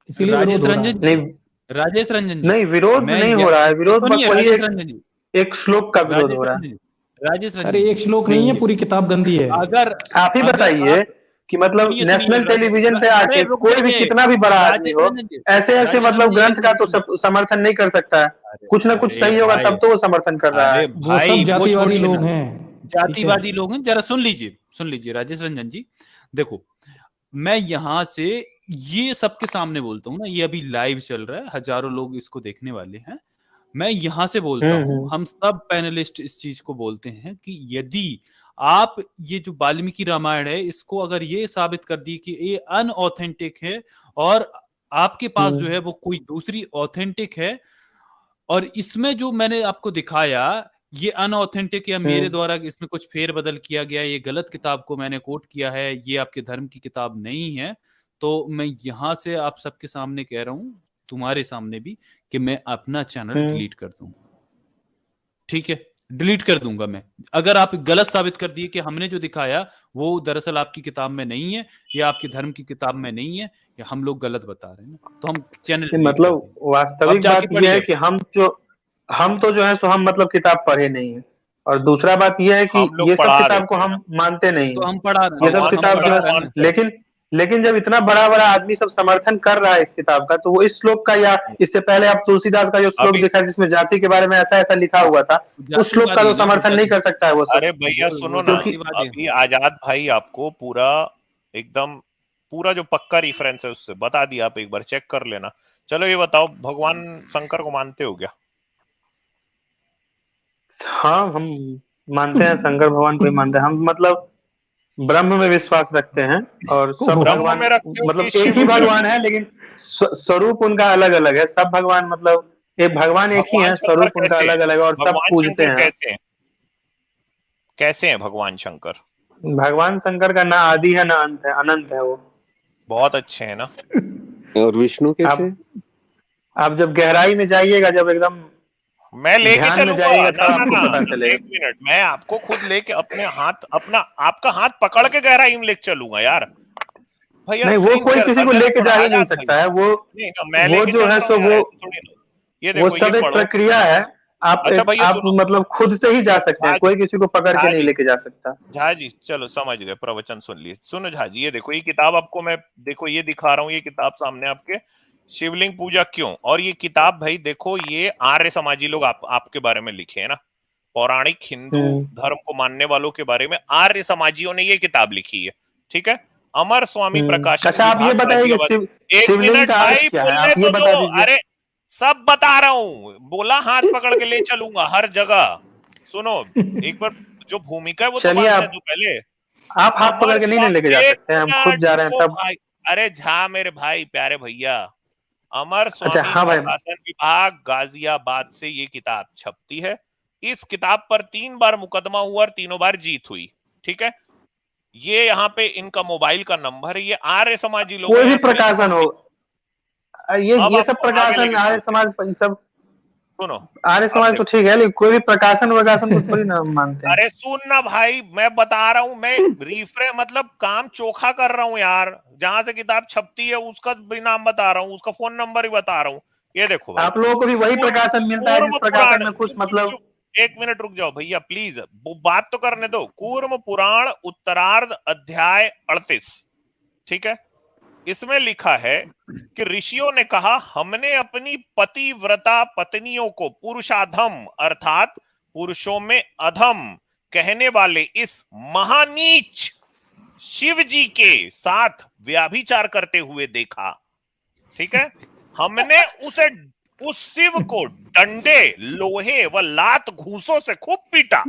इसीलिए राजेश विरोध हो रहा रंजन है। जी, नहीं राजेश रंजन जी, नहीं, विरोध मैं नहीं हो रहा है, तो विरोध बस सुनिए वही राजेश रंजन जी, एक श्लोक का विरोध राजेश हो रहा रंजन है। जी, राजेश अरे रंजन जी, एक श्लोक नहीं है, देखिए, पूरी किताब गंदी है। अगर आप ही अगर बताइए आप कि मतलब सुनिए सुनिए नेशनल टेलीविजन पे अरे आके रुक कोई भी जाइए, कितना भी बड़ा आदमी राजेश हो रंजन जी, ऐसे ऐसे राजेश रंजन मतलब जी, ग्रंथ का तो देखिए, समर्थन नहीं कर सकता है। अरे कुछ ना कुछ अरे सही होगा भाई, तब तो वो समर्थन कर रहा है। अरे वो सब भाई, वो जातिवादी छोड़िए लोग ना, हैं, ठीक है। जातिवादी लोग हैं, जरा सुन लीजिए राजेश रंजन जी, देखो, मैं यहां से ये सबके सामने बोलता हूँ ना, ये अभी लाइव चल रहा है, हजारों लोग इसको देखने वाले हैं, मैं यहां से बोलता हूं, हम्म। हम सब पैनलिस्ट इस चीज को बोलते हैं कि यदि आप ये जो वाल्मीकि रामायण है इसको अगर ये साबित कर दी कि ये अनऑथेंटिक है, और आपके पास जो है वो कोई दूसरी ऑथेंटिक है, और इसमें जो मैंने आपको दिखाया ये अनऑथेंटिक या मेरे हम्म। द्वारा इसमें कुछ फेरबदल किया गया, ये गलत किताब को मैंने कोट किया है, ये आपके धर्म की किताब नहीं है, तो मैं यहां से आप सबके सामने कह रहा हूं, तुम्हारे सामने भी, कि मैं अपना चैनल हम्म। डिलीट कर दूंगा। ठीक है, डिलीट कर दूंगा मैं, अगर आप गलत साबित कर दिए कि हमने जो दिखाया वो दरअसल आपकी किताब में नहीं है, या आपके धर्म की किताब में नहीं है, या हम लोग गलत बता रहे हैं ना, तो हम चैनल डिलीट कर मतलब देंगे। अब वास्तविक जाके बात यह है पढ़िए। कि हम तो जो है सो हम मतलब किताब पढ़े नहीं है। और दूसरा बात यह है कि हम लोग ये सब पढ़ा किताब को रहते हैं ना, हम मानते नहीं तो है। हम पढ़ा रहे ये हैं सब ना, भगवान हम किताब शंकर जो पढ़ा है, को रहे हैं ना। मानते हैं। लेकिन लेकिन जब इतना बड़ा बड़ा आदमी सब समर्थन कर रहा है इस किताब का, तो वो इस श्लोक का, या इससे पहले आप तुलसीदास का जो श्लोक अभी दिखा जिसमें जाति के बारे में ऐसा ऐसा लिखा हुआ था, उस श्लोक का जातिवादी तो है ना समर्थन नहीं कर सकता है वो सब। अरे भैया सुनो वो ना, क्योंकि जातिवादी है। अभी आजाद भाई आपको पूरा एकदम पूरा जो पक्का रेफरेंस है उससे बता दिया, आप एक बार चेक कर लेना। चलो ये बताओ, भगवान शंकर को मानते हो क्या? हाँ, हम मानते हैं, शंकर भगवान को ही मानते हैं हम। मतलब ब्रह्म में विश्वास रखते हैं, और सब ओहो, ब्रह्म भगवान में रखते हो कि मतलब एक शिव ही में भगवान रखते है, लेकिन स्वरूप उनका अलग अलग है। सब भगवान मतलब एक भगवान हो? एक ही भगवान है, शंकर स्वरूप उनका कैसे हैं? अलग अलग है और सब भगवान पूजते शंकर हैं। कैसे हैं? कैसे हैं भगवान शंकर? भगवान शंकर का ना आदि है ना अंत है, अनंत है वो। बहुत अच्छे हैं ना। और विष्णु कैसे? आप आप जब गहराई में जाइएगा, जब एकदम मैं लेके ध्यान में चलूंगा, जाइएगा, ना तब ना आपको ना, पता चलेगा। एक मिनट, मैं आपको खुद लेके अपने हाथ अपना आपका हाथ पकड़ के गहराई में लेके चलूंगा यार। भैया नहीं, वो स्क्रीन कोई शेयर किसी कर को देना लेके थोड़ा, जा ही नहीं आजाद भाई। सकता है। वो नहीं ना, मैं वो लेके जो है चलता सो हूँ यार, ऐसे थोड़ी ना। ये वो देखो, ये सब एक पढ़ो। प्रक्रिया है। अच्छा भैया आप सुनो, मतलब खुद से ही जा सकते झा हैं, जी, कोई किसी को पकड़ के झा नहीं जी, लेके जा सकता। झा जी, चलो समझ गए, प्रवचन सुन लिए। सुनो झा जी, ये देखो, ये किताब आपको मैं, देखो ये दिखा रहा हूँ, ये किताब सामने आपके, शिवलिंग पूजा क्यों। और ये किताब भाई देखो, ये आर्य समाजी लोग आपके बारे में लिखे है ना, पौराणिक हिंदू धर्म को मानने वालों के बारे में आर्य समाजियों ने ये किताब लिखी है। ठीक है, अमर स्वामी प्रकाशन अच्छा, आप ये विभाग बताइए कि गाजियाबाद। एक शिवलिंग मिनट का अर्थ भाई, क्या है, बोलने आप ये तो दो। बता दीजिए। अरे सब बता रहा हूं, बोला हाथ पकड़ के ले चलूंगा हर जगह। सुनो, एक बार जो भूमिका है वो तो चलिए, बांटने दो पहले। आप हाथ पकड़ अमर के नहीं लेके जा स्वामी, एक सकते हैं, हम खुद मिनट जा रहे हैं रुको तब। भाई। अरे झा मेरे भाई, प्यारे भैया, अमर अच्छा, स्वामी हाँ भाई। प्रकाशन विभाग गाजियाबाद से ये किताब छपती है। इस किताब पर 3 बार मुकदमा हुआ और तीनों बार जीत हुई। ठीक है, ये यहाँ पे इनका मोबाइल का नंबर है, ये आर्य समाजी लोग कोई हैं, भी स्क्रीनशॉट प्रकाशन हो, ले। अब ये सब आपको आगे प्रकाशन लेके आर्य चलते हैं, समाज, ये सब सुनो। आर्य अब समाज तो देखो, ठीक है, लेकिन कोई भी प्रकाशन वकाशन को थोड़ी ना हम मानते हैं। अरे सुन ना भाई, मैं बता रहा हूं, मैं रिफ्रे मतलब काम चोखा कर रहा हूं यार। जहां से किताब छपती है उसका भी नाम बता रहा हूं, उसका फोन नंबर भी बता रहा हूं। ये देखो भाई, आप लोगों को भी वही प्रकाशन मिलता है जिस कूर्म प्रकाशन पुराण, में कुछ चुप चुप मतलब। चुप, एक मिनट रुक जाओ भैया प्लीज, वो बात तो करने दो। कूर्म पुराण उत्तरार्ध अध्याय 38, ठीक है, इसमें लिखा है कि ऋषियों ने कहा, हमने अपनी पतिव्रता पत्नियों को पुरुषाधम अर्थात पुरुषों में अधम कहने वाले इस महानीच शिव जी के साथ व्याभिचार करते हुए देखा। ठीक है, हमने उस शिव को डंडे, लोहे व लात घूसों से खूब पीटा,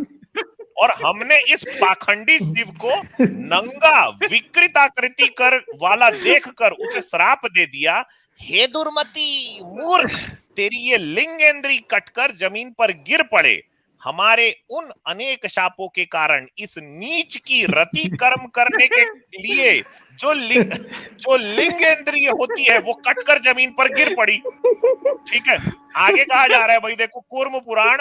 और हमने इस पाखंडी शिव को नंगा विकृत आकृति कर वाला देखकर उसे श्राप दे दिया हे दुर्मति मूर्ख, तेरी ये लिंगेंद्री कटकर जमीन पर गिर पड़े। हमारे उन अनेक शापों के कारण इस नीच की रति कर्म करने के लिए जो लिंगेंद्रिय होती है वो कटकर जमीन पर गिर पड़ी। ठीक है, आगे कहा जा रहा है भाई, देखो कूर्म पुराण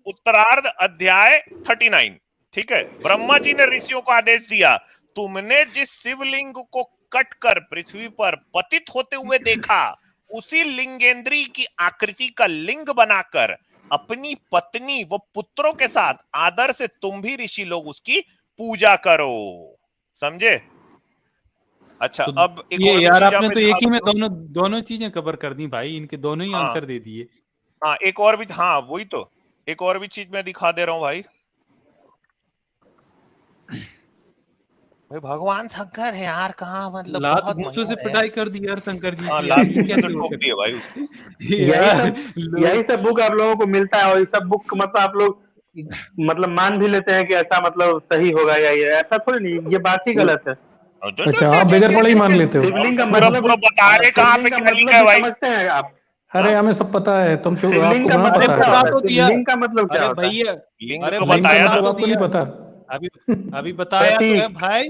उत्तरार्ध अध्याय 39। ठीक है, ब्रह्मा जी ने ऋषियों को आदेश दिया, तुमने जिस शिवलिंग को कटकर पृथ्वी पर पतित होते हुए देखा, उसी लिंगेंद्री की आकृति का लिंग बनाकर अपनी पत्नी व पुत्रों के साथ आदर से तुम भी ऋषि लोग उसकी पूजा करो। समझे? अच्छा, तो अब एक ये और यार चीज आपने मैं तो एक दिखा ही में दूं। दोनों चीजें कवर कर दी भाई, इनके दोनों ही हाँ। आंसर दे दिए। हाँ, एक और भी, हाँ वही तो, एक और भी चीज मैं दिखा दे रहा हूं भाई। भाई भगवान शंकर है यार, कहाँ मतलब लात बहुत घूंसों से महिमा है। पिटाई कर दी यार शंकर जी हाँ, की, लात यार ये घूंसों से कैसे हो ठोक सकता दिए भाई उसको। है यही यार सब यही सब बुक आप लोगों को मिलता है, और ये सब बुक मतलब आप लोग मतलब मान भी लेते हैं कि ऐसा मतलब सही होगा, या ये ऐसा थोड़ी नहीं, ये बात ही गलत है। अच्छा, आप बगैर पढ़े ही मान लेते हो? शिवलिंग का पूरा मतलब पूरा बता रहे कहाँ पे शिवलिंग का क्या लिखा मतलब है भी भाई। समझते हैं आप? अरे हमें सब पता है, तुम क्यों, शिवलिंग आपको का कहाँ अरे मतलब पता क्या है? बता होता तो है? दिया। शिवलिंग का मतलब क्या अरे होता है? भैया, लिंग अरे तो भाई लिंग का बताया बता ना। मतलब तो आपको नहीं दिया, पता? अभी अभी बताया तो है प्रतीक। भाई।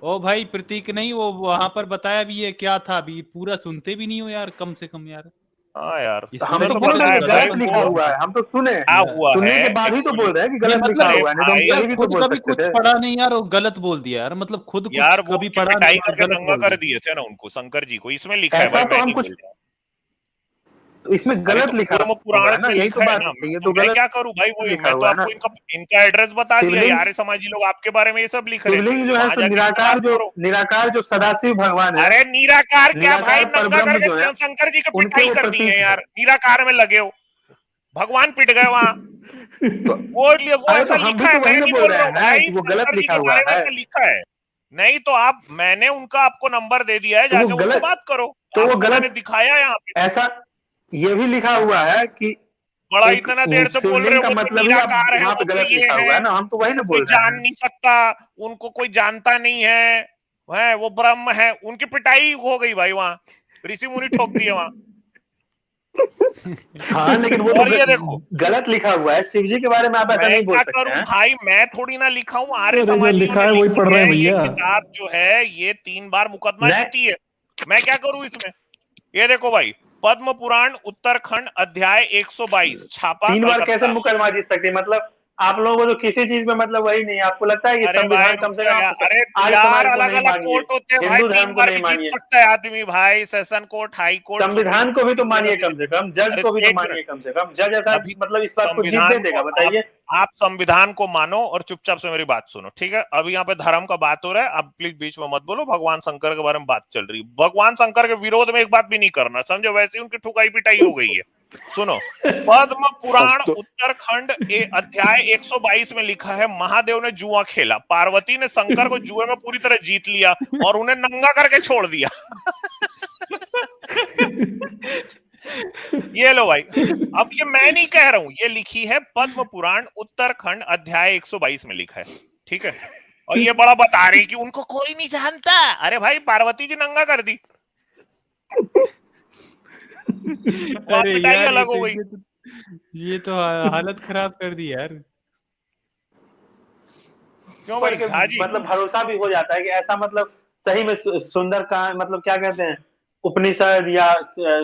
ओ भाई प्रतीक नहीं, वो वहां पर बताया भी है क्या था, अभी पूरा सुनते भी नहीं हो यार, कम से कम यार। हाँ यार, तो हम इसमें तो सुनने भी तो बोल किसी रहे को पड़ता हैं है कि गलत भाई गलत मत लिखा वो। बोलो। हुआ है, हम तो सुने। क्या हुआ सुनने है, के बाद ही एक तो बोल मिनट। रहे हैं कि नहीं गलत लिखा मतलब, अरे हुआ है, नहीं तो हम भाई, सही भी तो खुद बोल कभी सकते कुछ थे। पढ़ा नहीं यार और गलत बोल दिया यार, मतलब खुद यार कुछ वो कभी उनकी पढ़ा पिटाई नहीं और करके गलत नंगा बोल कर दिया। दिए थे ना उनको, शंकर जी को। इसमें लिखा है ऐसा भाई, तो मैं हम नहीं कुछ, बोल रहा। तो इसमें अरे गलत तो लिखा कूर्म हुआ पुराण है ना, में यही तो लिखा है बात ना, है, ये तो तो मैं गलत क्या करूं भाई, वही लिखा मैं तो हुआ है ना। आपको इनका इनका एड्रेस बता दिया। शिवलिंग, यार समाजी लोग आपके बारे में ये सब लिख रहे हैं, शिवलिंग जो है वहां सो जाके इनसे बात करो। निराकार जो सदाशिव भगवान है, अरे निराकार क्या भाई, निराकार नंगा परब्रह्म करके जो है, शंकर जी की उनके पिटाई वो कर दी है प्रतीक है। यार। निराकार में लगे हो, भगवान पिट गए वहां। तो वो अरे तो ऐसा हम लिखा भी है, तो मैं वही ना नहीं बोल बोल रहा हूँ रहे हैं भाई, कि वो गलत शंकर जी लिखा के हुआ बारे में है। ऐसा लिखा है। नहीं तो आप, मैंने उनका आपको नंबर दे दिया है, तो वो जाके उनसे गलत, बात करो। तो वो आपको मैंने गलत, दिखाया यहाँ पे। ऐसा ये भी लिखा हुआ है कि बड़ा एक इतना देर से बोल रहे शिवलिंग हो, का वो तो मतलब ही आप निराकार है, वहां वो पे तो गलत ये लिखा हुआ है, है ना, हम तो वही ना उसको कोई बोल रहे जान हैं। नहीं सकता, उनको कोई जानता नहीं है वो ब्रह्म है। उनकी पिटाई हो गई भाई वहां, ऋषि मुनि ठोक दिए वहां। हाँ लेकिन वो तो और ये देखो, गलत लिखा हुआ है, शिव जी के बारे में तो आप ऐसा मैं नहीं बोल क्या सकते करूं हैं। भाई, मैं थोड़ी ना लिखा हूं, आर्य अरे जो समाजियों लिखा ने है वही लिखी पढ़ रहे है। हैं ये भैया। किताब जो है ये 3 बार मुकदमा नहीं, जीती है। मैं क्या करूं इसमें? ये देखो भाई, पद्म पुराण उत्तरखंड अध्याय 122, छापा 3 बार कैसे कलकत्ता। मुकदमा जीत सकती है? मतलब आप लोगों को तो किसी चीज में मतलब वही नहीं है, आपको लगता है कि अरे भाई संविधान रुक कम से जा कम यार, आप अरे आर्य यार समाज को अलग नहीं अलग मानिए, कोर्ट होते हैं भाई, हिंदू 3 धर्म को बार नहीं भी जीत मानिए, सकता है आदमी भाई। Session court, high court, supreme संविधान को भी कोर्ट तो किसी मानिए, जगह कम भी। से कम जज अरे को भी तो एक मिनट, मानिए, कम से कम जज ऐसा अभी मतलब इस बात को जीत दे संविधान को देगा, बताइए। आप संविधान को मानो और चुपचाप से मेरी बात सुनो, ठीक है? अभी यहाँ पे धर्म का बात हो रहा है, आप प्लीज बीच में मत बोलो। भगवान शंकर के बारे में बात चल रही है, भगवान शंकर के विरोध में एक बात भी नहीं करना, समझो? वैसे ही उनकी ठुकाई पिटाई हो गई है। सुनो, पद्म अब पुराण तो उत्तरखंड अध्याय 122 में लिखा है, महादेव ने जुआ खेला, पार्वती ने शंकर को जुए में पूरी तरह जीत लिया और उन्हें नंगा करके छोड़ दिया। ये लो भाई, अब ये मैं नहीं कह रहा हूं, ये लिखी है पद्म पुराण उत्तरखंड अध्याय 122 में लिखा है, ठीक है? और ये बड़ा बता रही कि उनको कोई नहीं जानता। अरे भाई, पार्वती जी नंगा कर दी, वहां अरे पिटाई यार अलग हो गई। ये तो हालत खराब कर दी यार। क्यों पर भाई झा जी? मतलब भरोसा भी हो जाता है कि ऐसा मतलब सही में सुंदर का मतलब क्या कहते हैं, उपनिषद या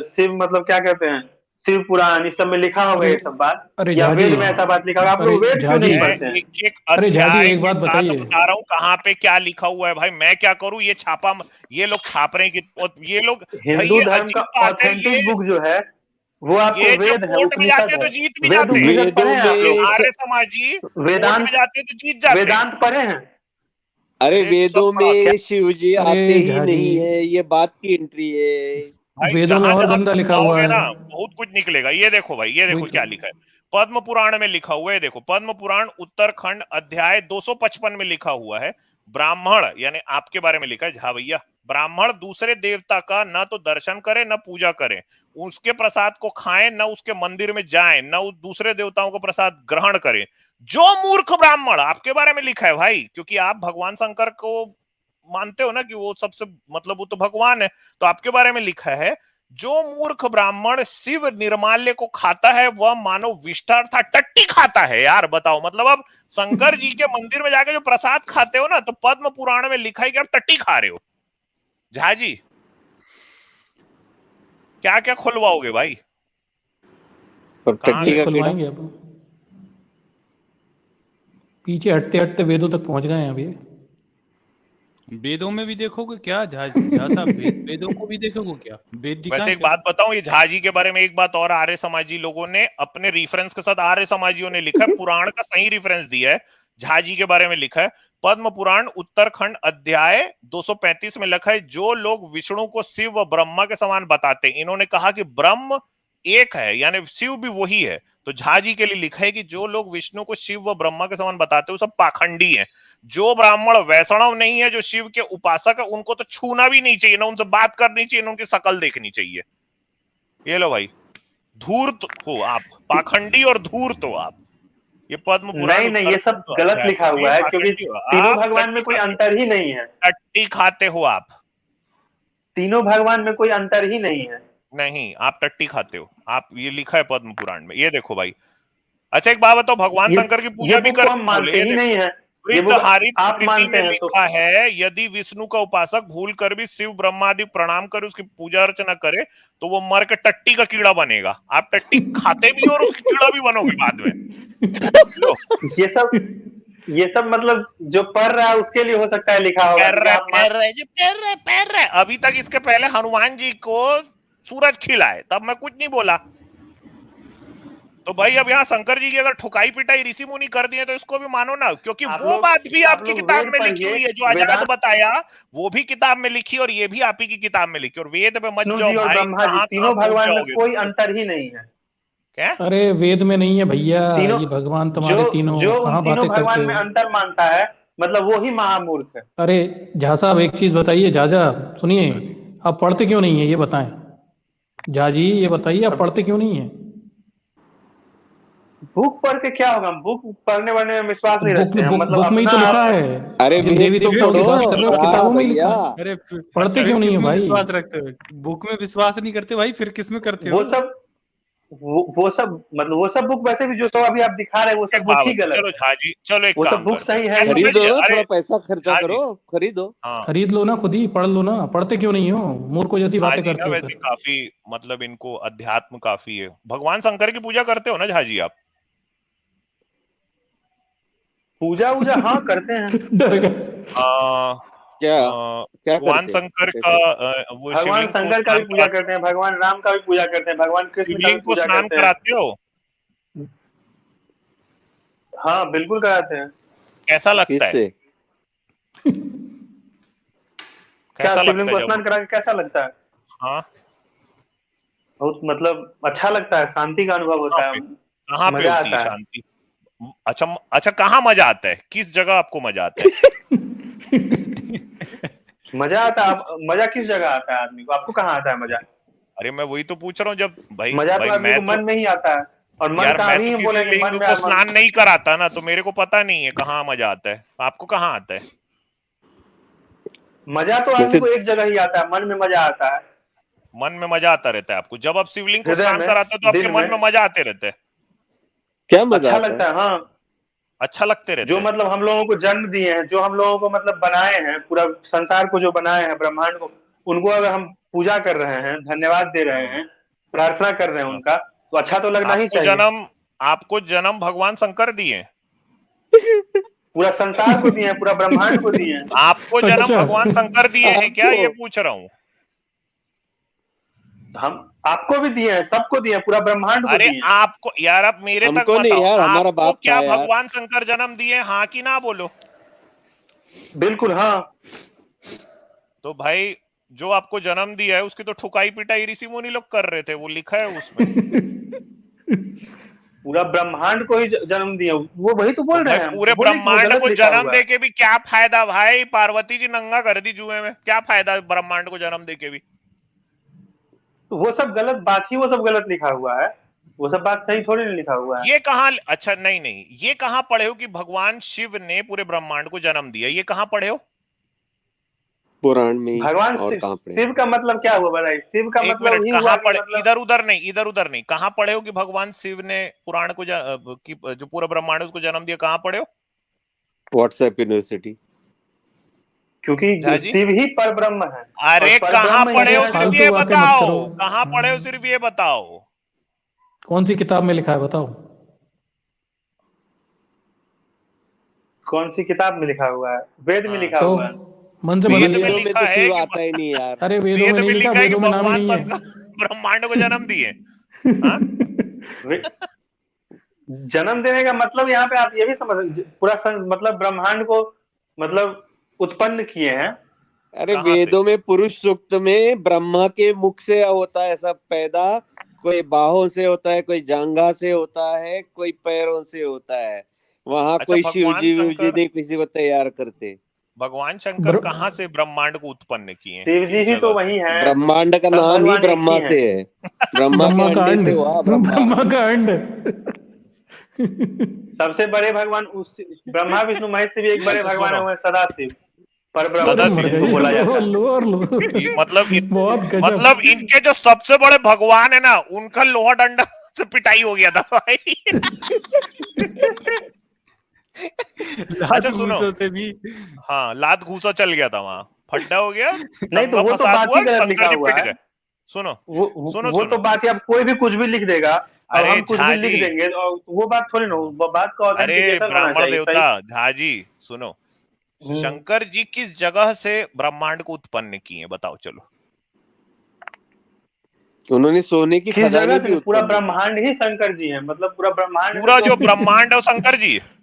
शिव मतलब क्या कहते हैं, शिव पुराण, इस सब में लिखा होगा अरे ये सब बात, अरे या झा जी, वेद में ऐसा बात लिखा होगा, आप अरे लोग वेद झा क्यों जी, नहीं मैं पढ़ते हैं? एक एक अरे झा जी अध्याय एक के बात साथ बताइए। बता रहा हूँ कहाँ पे क्या लिखा हुआ है भाई। मैं क्या करूँ, ये छापा, ये लोग छाप रहे हैं कि ये लोग, भाई हिंदू ये धर्म का अजीब बात है। ऑथेंटिक बुक जो है वो आपको ये जब वेद है, कोर्ट में जाते उपनिषद हैं है। तो जीत भी वेद जाते हैं, उपनिषद पढ़े वेदों हैं आप लोग? में आर्य समाजी कोर्ट में वेदांत, जाते हैं तो जीत जाते हैं। वेदांत पढ़े हैं? अरे अरे सब वेदों पढ़ा क्या में शिव जी आते अरे ही झा जी, नहीं है, ये बात की एंट्री है। भाई, वेदों में जहां और जहां गंदा तुम लिखा हुआ जाओगे है। ना बहुत कुछ निकलेगा। ये देखो भाई, ये वही देखो तो। क्या लिखा है, पद्म पुराण में लिखा हुआ है। देखो, पद्म पुराण उत्तरखंड अध्याय 255 में लिखा हुआ है, ब्राह्मण यानी आपके बारे में लिखा है झा भैया, ब्राह्मण दूसरे देवता का न तो दर्शन करे न पूजा करे, उसके प्रसाद को खाएं न उसके मंदिर में जाएं, न उस दूसरे देवताओं को प्रसाद ग्रहण करें। जो मूर्ख ब्राह्मण, आपके बारे में लिखा है भाई, क्योंकि आप भगवान शंकर को मानते हो ना कि वो सबसे मतलब वो तो भगवान है, तो आपके बारे में लिखा है जो मूर्ख ब्राह्मण शिव निर्माल्य को खाता है वह मानो विष्ठा अर्थात टट्टी खाता है। यार बताओ, मतलब अब शंकर जी के मंदिर में जाके जो प्रसाद खाते हो ना, तो पद्म पुराण में लिखा है कि आप टट्टी खा रहे हो। झा जी क्या क्या खुलवाओगे भाई? और कहाँ टट्टी गए? का कीड़ा खुलवाएंगे अब, पीछे हटते हटते वेदों तक पहुंच गए हैं अभी। वेदों में भी देखोगे क्या झा साहब? वेदों को भी देखोगे क्या? वेद वैसे दिखाएं एक क्या? बात बताऊं, ये झा जी के बारे में एक बात और आर्य समाजी लोगों ने अपने रेफरेंस के साथ, आर्य समाजियों ने लिखा है, पुराण का सही रेफरेंस दिया है। झा जी के बारे में लिखा है पद्म पुराण उत्तरखंड अध्याय 235 में लिखा है जो लोग विष्णु को शिव व ब्रह्मा के समान बताते हैं, इन्होंने कहा कि ब्रह्म एक है यानी शिव भी वही है। तो झा जी के लिए लिखा है कि जो लोग विष्णु को शिव व ब्रह्मा के समान बताते हैं वो सब पाखंडी हैं। जो ब्राह्मण वैष्णव नहीं है, जो शिव के उपासक है, उनको तो छूना भी नहीं चाहिए, ना उनसे बात करनी चाहिए, ना उनकी शकल देखनी चाहिए। ये लो भाई, धूर्त हो आप, पाखंडी और धूर्त हो आप। ये पद्म पुराण नहीं नहीं, ये सब उत्तरखंड गलत अध्याय लिखा में ये हुआ है, क्योंकि पाखंडी हो तीनों आप, भगवान में कोई अंतर ही नहीं है। टट्टी खाते हो आप। तीनों भगवान में कोई अंतर ही नहीं है। नहीं, आप टट्टी खाते हो आप, ये लिखा है पद्म पुराण में, ये देखो भाई। अच्छा एक बात बताओ, भगवान ये शंकर की ये पूजा भी बुक को हम करते बोले, मानते ये ही देखो नहीं है। ये वृद्ध बुक हारित आप कृति मानते में हैं तो लिखा है यदि विष्णु का उपासक भूल कर भी शिव ब्रह्मा आदि प्रणाम करे, उसकी पूजा अर्चना करे, तो वो मर के टट्टी का कीड़ा बनेगा। आप टट्टी खाते भी हो और उसकी कीड़ा भी बनोगे बाद में। लो, ये सब मतलब जो पढ़ रहा है उसके लिए हो सकता है लिखा होगा, क्योंकि आप पैर रहे। अभी तक इसके पहले हनुमान जी को सूरज खिला है, तब मैं कुछ नहीं बोला। तो भाई अब यहाँ शंकर जी की अगर ठुकाई पिटाई ऋषि मुनि कर दिए तो इसको भी मानो ना, क्योंकि वो बात भी आपकी किताब वेद में लिखी पढ़िए, हुई है। जो आजाद वेदांत बताया वो भी किताब में लिखी, और ये भी आप ही की किताब में लिखी। और वेद पे मत विष्णु जाओ जी और भाई, ब्रह्मा जी कहाँ कहाँ तीनों पहुंच भगवान में जाओगे कोई तुम लोग। अंतर ही नहीं है। क्या? अरे वेद में नहीं है भैया, तीनों ये भगवान जो तुम्हारे तीनों, जो उन कहाँ तीनों बातें करते भगवान में हो। अंतर मानता है, मतलब वो ही महामूर्ख है। अरे झा साहब एक चीज बताइए, झाझा सुनिए, आप पढ़ते क्यों नहीं है ये बताएं। झा जी ये बताइए, आप अब पढ़ते क्यों नहीं है? बुक पढ़ के क्या होगा? हम बुक पढ़ने वाले में विश्वास तो नहीं बुक रखते हैं, बुक मतलब बुक में ही अपना तो लिखा है, अरे जिन वेद देवी तो देवताओं की पढ़ो। बात कर रहे हो हाँ किताबों में ही भैया, लिखा है। अरे पढ़ते क्यों नहीं किस हो में भाई? विश्वास रखते हो? बुक में विश्वास नहीं करते भाई, फिर किस में करते हो? वो सब मतलब वो सब बुक वैसे भी जो सब अभी आप दिखा रहे हैं वो एक सब बुक ही बात, गलत चलो है। झा जी, चलो एक वो सब काम बुक करते हैं, सही है मैं ही समझ नहीं। खरीदो गया। ना, अरे थोड़ा पैसा खर्चा झा जी, करो, खरीदो। हाँ खरीद लो ना, खुद ही पढ़ लो ना, पढ़ते क्यों नहीं हो? मूर्खों जैसी झा बातें जी ना करते हो वैसे फिर। काफी मतलब इनको अध्यात्म काफी है। भगवान शंकर की पूजा करते हो ना झा जी आप? पूजा वूजा हाँ करते हैं। डर गए। आ, क्या क्या भगवान करते हैं शंकर का कैसे? वो भगवान शिवलिंग को शंकर का भी स्नान पूजा कराते करते हो? हैं, भगवान राम का भी पूजा करते हैं, भगवान कृष्ण का भी शिवलिंग को पूजा स्नान करते हैं। कराते हो? हाँ बिल्कुल कराते हैं। कैसा लगता है? किससे? क्या कैसा शिवलिंग लगता है को जब? स्नान करा के कैसा लगता है? हाँ, बहुत मतलब अच्छा लगता है, शांति का अनुभव कहाँ होता पे है, कहाँ पे मजा होती है आता है। शांति? अच्छा अच्छा, कहाँ मजा आता है? किस जगह आपको मजा आता है? मजा आता है मजा किस जगह आता है आदमी को? आपको कहाँ आता है मजा? अरे मैं वही तो पूछ रहा हूँ, जब भाई मजा तो भाई आदमी मैं को तो, मन में ही आता है, और मन यार का मैं अभी तो हम किसी बोलेंगे मन लिंग में को स्नान नहीं कराता ना, तो मेरे को पता नहीं है कहाँ मजा आता है। आपको कहाँ आता है? मजा तो आदमी वैसे को एक जगह ही आता है, मन में मजा आता है। मन में मजा आता रहता है आपको? जब आप शिवलिंग को हृदय स्नान में, कराते हो तो आपके दिल मन में में मजा आते रहते हैं? क्या मजा अच्छा आता है? लगता है। हाँ, अच्छा लगते रहते जो हैं? मतलब हम लोगों को जन्म दिए हैं, जो हम लोगों को मतलब बनाए हैं, पूरा संसार को जो बनाए हैं, ब्रह्मांड को, उनको अगर हम पूजा कर रहे हैं, धन्यवाद दे रहे हम्म, हैं, प्रार्थना कर रहे हैं अच्छा। उनका, तो अच्छा तो लगना ही आपको चाहिए। जन्म आपको जन्म भगवान शंकर दिए? पूरा संसार को दिए हैं, पूरा ब्रह्मांड को दिए हैं। आपको जन्म अच्छा। भगवान शंकर दिए हैं क्या, आपको ये पूछ रहा हूँ। हम आपको भी दिए हैं, सबको दिए हैं, पूरा ब्रह्मांड को अरे दिए हैं। आपको, यार आप मेरे तक हमको मत नहीं आओ, यार, हमारा आपको बाप था क्या यार। भगवान शंकर जन्म दिए, हाँ कि ना बोलो? बिल्कुल हाँ। तो भाई जो आपको जन्म दिया है उसकी तो ठुकाई पिटाई ऋषि मुनि लोग कर रहे थे, वो लिखा है उसमें। पूरा ब्रह्मांड को ही जन्म दिए, वो वही तो तो बोल भाई रहे हैं हम, पूरे तो बोले कि वो ब्रह्मांड गलत को लिखा जन्म हुआ दे है। के भी क्या फायदा भाई? पार्वती जी नंगा कर दी जुए में, क्या फायदा ब्रह्मांड को जन्म दे के भी? तो वो सब गलत बात ही, वो सब गलत लिखा हुआ है, वो सब बात सही थोड़ी नहीं लिखा हुआ है। ये कहाँ, अच्छा नहीं नहीं, ये कहाँ पढ़े हो कि भगवान शिव ने पूरे ब्रह्मांड को जन्म दिया? ये कहाँ पढ़े हो? पुराण में भगवान और कहाँ पढ़े? शिव का मतलब क्या हुआ बताइए? शिव का एक मतलब मिनट, ही कहाँ हुआ कि पढ़े? मतलब इधर उधर नहीं, कहाँ पढ़े हो कि भगवान शिव ने पुराण को जो पूरा ब्रह्मांड उसको जन्म दिया, कहाँ पढ़े हो? WhatsApp university. क्योंकि जी, शिव ही पर ब्रह्म है और अरे पर कहाँ ब्रह्म ही पढ़े है। हो, सिर्फ फालतू ये बातें मत बताओ, करो। कहाँ पढ़े हो, सिर्फ ये बताओ। कौन सी किताब में लिखा है बताओ? कौन सी किताब में लिखा हुआ है? वेद में हाँ, लिखा तो हुआ है। मन से वेद बताइए। में वेदों में लिखा तो है शिव कि आता ही नहीं यार। अरे वेदों में वेद नहीं में लिखा, लिखा है कि वेदों में नाम ही भगवान नहीं है। शंकर ब्रह्मांड को जन्म दिए। हाँ, वे- जन्म देने का मतलब यहाँ पे आप ये भी समझ, पूरा मतलब ब्रह्मांड को मतलब उत्पन्न किए हैं। अरे कहाँ से? वेदों में पुरुष सूक्त में ब्रह्मा के मुख से होता है सब पैदा, कोई बाहों से होता है, कोई जांघा से होता है, कोई पैरों से होता है। वहां अच्छा, कोई शिवजी विवजी नहीं किसी को तैयार करते। भगवान शंकर ब्र... कहाँ से ब्रह्मांड को उत्पन्न किए, शिव जी किस ही तो जगह से? वही है। ब्रह्मांड का सब नाम ही भगवान एक ही ब्रह्मा हैं। से है। ब्रह्मा के ब्रह्मा का अंडे अंड। से हुआ ब्रह्मा ब्रह्मांड। का अंड। सबसे बड़े भगवान उस ब्रह्मा विष्णु महेश से भी एक बड़े अच्छा भगवान है, सुनो, वो है सदाशिव। पर अरे ब्रह्म मर सदाशिव, जिनको गई बोला जाता लो, है। लो और लो। मतलब बहुत गजब। मतलब इनके जो सबसे बड़े भगवान है ना, उनका लोहा डंडा से पिटाई हो गया था भाई। लात अच्छा सुनो, घूसों से भी। हाँ, लात घूसा चल गया था वहां, फड्डा हो गया, नहीं तो दंगा वो तो फसाद बात हुआ, ही गलत लिखा शंकर जी हुआ पिट है। गए। सुनो वो सुनो वो तो सुनो, बात है, अब कोई भी कुछ भी लिख देगा। अब अरे हम कुछ भी झा जी, लिख देंगे और वो बात थोड़ी ना वो बात का अरे ऑथेंटिकेशन होना ब्राह्मण चाहिए देवता सही। झा जी, सुनो, हम्म। शंकर जी किस जगह से ब्रह्मांड को उत्पन्न किए, बताओ चलो। उन्होंने सोने की किस खदानें जगह भी से? पूरा उत्पन्न की। ब्रह्मांड ही शंकर जी है, मतलब पूरा ब्रह्मांड में पूरा जो जो ब्रह्मांड है वो शंकर जी है।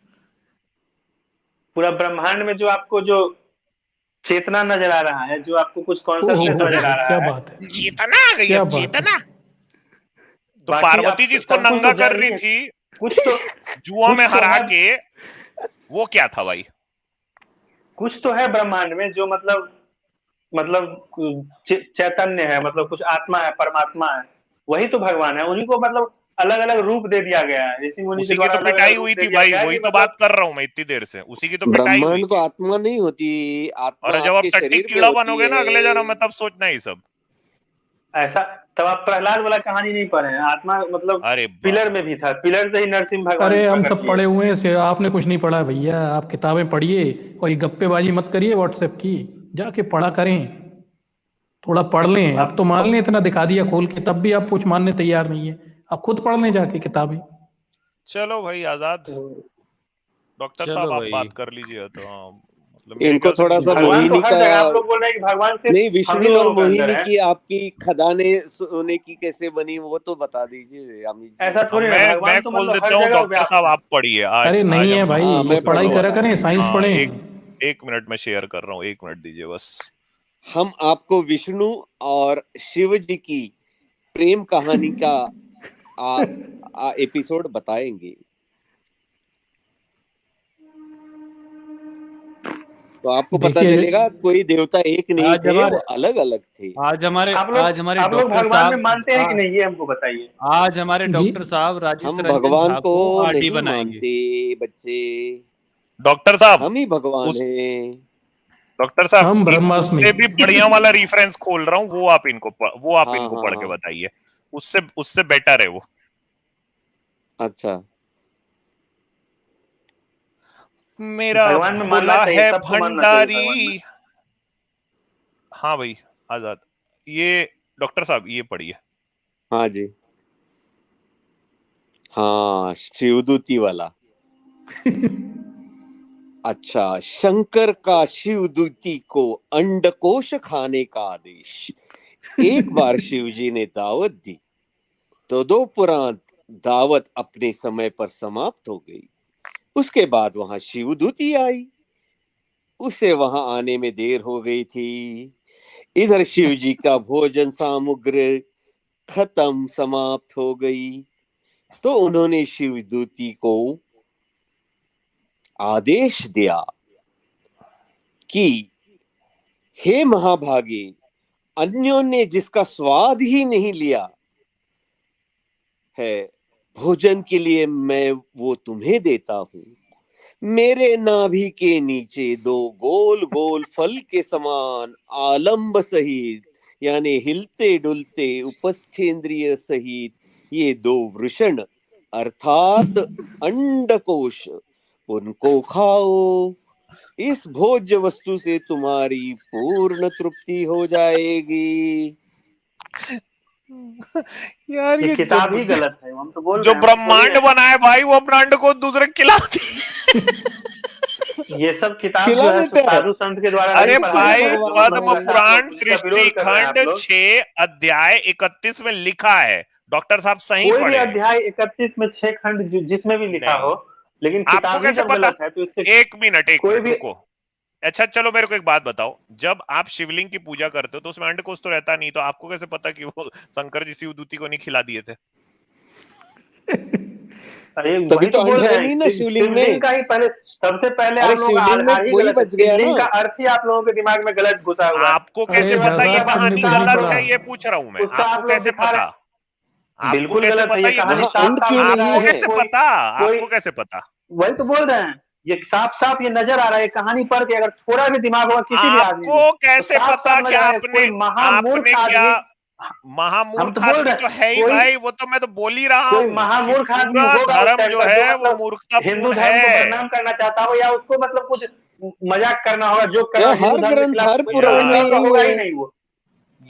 पूरा ब्रह्मांड में जो आपको जो चेतना नजर आ रहा है, जो आपको कुछ कॉन्शसनेस चेतना, नजर आ ओहो, क्या रहा है, बात है। चेतना आ गई, क्या अब बात है। चेतना। तो बाकी आप पार्वती जिसको सब कुछ नंगा तो कर जान ही रही है। थी कुछ तो जुआ में कुछ तो हरा है। के, वो क्या था भाई? कुछ तो है ब्रह्मांड में जो मतलब चैतन्य है, मतलब कुछ आत्मा है, परमात्मा है। वही तो भगवान है। उन्हीं को मतलब अलग अलग रूप दे दिया गया है, ऋषि मुनि के उसी की द्वारा तो अलग पिटाई अलग रूप हुई दे थी दिया भाई, गया है वही कि तो मतलब बात कर रहा हूं मैं इतनी देर से, उसी की तो पिटाई हुई ब्रह्मांड को थी। आत्मा नहीं होती, आत्मा और जब आप आपके टट्टी शरीर में कीड़ा होती बनोगे ना अगले जन्म में, है। तब सोचना ही सब। ऐसा। तब आप प्रहलाद वाला कहानी नहीं पढ़े हैं? आत्मा मतलब अरे पिलर में बाप, भी था, पिलर से ही नरसिंह भगवान अरे हम प्रकट सब किए। पढ़े हुए हैं, से आपने कुछ नहीं पढ़ा भैया। आप किताबें पढ़िए और ये गप्पेबाजी मत करिए व्हाट्सएप की। जाके पढ़ा करें, थोड़ा पढ़ लें। अब तो मान लें, इतना दिखा दिया खोल के, तब भी आप कुछ मानने तैयार नहीं है। आप खुद पढ़ लें जाके किताबें। चलो भाई आजाद, डॉक्टर साहब चलो आप भाई। बात कर लीजिए तो। हाँ, मतलब मेरे इनको ख्याल से थोड़ा सा पूरा भगवान तो मोहिनी हर का, जगह, आप लोग बोल रहे हैं कि भगवान नहीं सिर्फ हम ही विष्णु और लोगों के अंदर मोहिनी है। की आपकी खदानें सोने की कैसे बनी वो तो बता दीजिए अमित जी। ऐसा अब थोड़ी ना, मैं भगवान तो खोल मतलब देता हर हूँ, जगह डॉक्टर व्याप्त साहब है। आप पढ़िए। आज अरे आज नहीं है हम भाई, हाँ मैं पढ़ाई पढ़ूंगा। करा करें, साइंस हाँ, पढ़ें। एक मिनट में शेयर कर रहा हूँ, एक मिनट दीजिए बस। हम आपको विष्णु और शिव जी की प्रेम कहानी का एपिसोड बताएंगे, तो आपको पता देखिए, चलेगा कोई देवता एक नहीं आज थे, वो हमारे अलग अलग थे। आज हमारे आप लोग डॉक्टर भगवान में साहब मानते हैं कि नहीं, ये हमको बताइए। आज हमारे जी, डॉक्टर साहब राजेश हम रंजन भगवान झा को को आरडी नहीं बनाएंगे। मानते बच्चे, डॉक्टर साहब, हम ही भगवान उस हैं। डॉक्टर साहब हम ब्रह्मास्मि। उससे भी बढ़िया वाला रेफरेंस खोल रहा हूँ, वो आप हाँ इनको हाँ पढ़ के हाँ। बताइए। उससे उससे बेटर है वो। अच्छा, मेरा भगवान में मानना भोला चाहिए, है सबको मानना चाहिए भगवान में। भंडारी। हाँ भाई आजाद, ये डॉक्टर साहब ये पढ़िए। हाँ जी, हाँ शिवदूती वाला। अच्छा, शंकर का शिवदूती को अंडकोश खाने का आदेश। एक बार शिव जी ने दावत दी तो दोपहर दावत अपने समय पर समाप्त हो गई। उसके बाद वहां शिवदूती आई, उसे वहां आने में देर हो गई थी। इधर शिव जी का भोजन सामग्री खत्म समाप्त हो गई, तो उन्होंने शिवदूती को आदेश दिया कि हे महाभागे, अन्यों ने जिसका स्वाद ही नहीं लिया है, भोजन के लिए मैं वो तुम्हें देता हूं। मेरे नाभि के नीचे दो गोल गोल फल के समान आलंब सहित यानी हिलते डुलते उपस्थेंद्रिय सहित ये दो वृषण अर्थात अंडकोश, उनको खाओ। इस भोज्य वस्तु से तुम्हारी पूर्ण तृप्ति हो जाएगी। यार ये ये किताब जो ही गलत है, हम तो बोल जो रहे हैं, हम तो बोल ब्रह्मांड रहे हैं। बनाए भाई वो अपना अंड को दूसरे को खिलाती। ये सब किताब खिला जो है देते हैं। साधु संत के द्वारा अरे नहीं पढ़ाया भाई गया है, भगवान पद्म भगवान। पुराण इसका सृष्टि विरोध कर रहे हैं आप खंड लोग। 6 अध्याय 31 में लिखा है। डॉक्टर साहब सही कोई भी पढ़े। अध्याय 31 में 6 खंड जिसमें भी लिखा नहीं। हो, लेकिन आपको किताब ही कैसे जब पता? गलत है तो इसके एक मिनट कोई भी रुको। अच्छा चलो मेरे को एक बात बताओ, जब आप शिवलिंग की पूजा करते हो तो उसमें अंडकोश तो रहता नहीं, तो आपको कैसे पता कि वो शंकर जी शिवदूती को नहीं खिला दिए थे? अरे तभी वही तो तो बोल अंड रहे है हैं, नहीं ना शिवलिंग में। शिवलिंग का ही पहले सबसे पहले अरे आप लोगों का शिवलिंग में आधार ही वही गलत है। बच गया शिवलिंग ना। का अर्थ ही आप लोगों के दिमाग में गलत घुसा हुआ है। आपको अरे कैसे पता ये बर्बाद कहानी करने को नहीं गलत पड़ा। है? ये पूछ रहा हूं मैं, उसका आपको आप लोग कैसे दिखा रहे पता? आपको बिल्कुल कैसे गलत है पता ये ये कहानी, वहाँ साफ अंड साफ क्यों नजर आ नहीं रहा आपको है। है? कैसे कोई पता? कोई आपको कैसे पता? वही तो बोल रहे हैं, ये साफ साफ ये नजर आ रहा है। कहानी पढ़ के अगर थोड़ा भी दिमाग होगा किसी भी आदमी में आपको तो कैसे साफ पता साफ कि नजर आएगा। आपने कोई महामूर्ख क्या आदमी, हम महामूर्ख तो बोल आदमी रहे तो हैं है ही कोई भाई, वो तो मैं तो बोल ही रहा कोई हूं कि महामूर्ख आदमी पूरा होगा उस धर्म टाइम जो का, जो है वो मतलब हिंदू मूर्खतापूर्ण धर्म को है। बदनाम करना चाहता हो, या उसको मतलब कुछ मजाक करना होगा, जोक करना यहाँ होगा हिंदू हर धर्म के ग्रंथ खिलाफ, हर कोई पुराण में धर्म का यही होगा ही है। नहीं वो।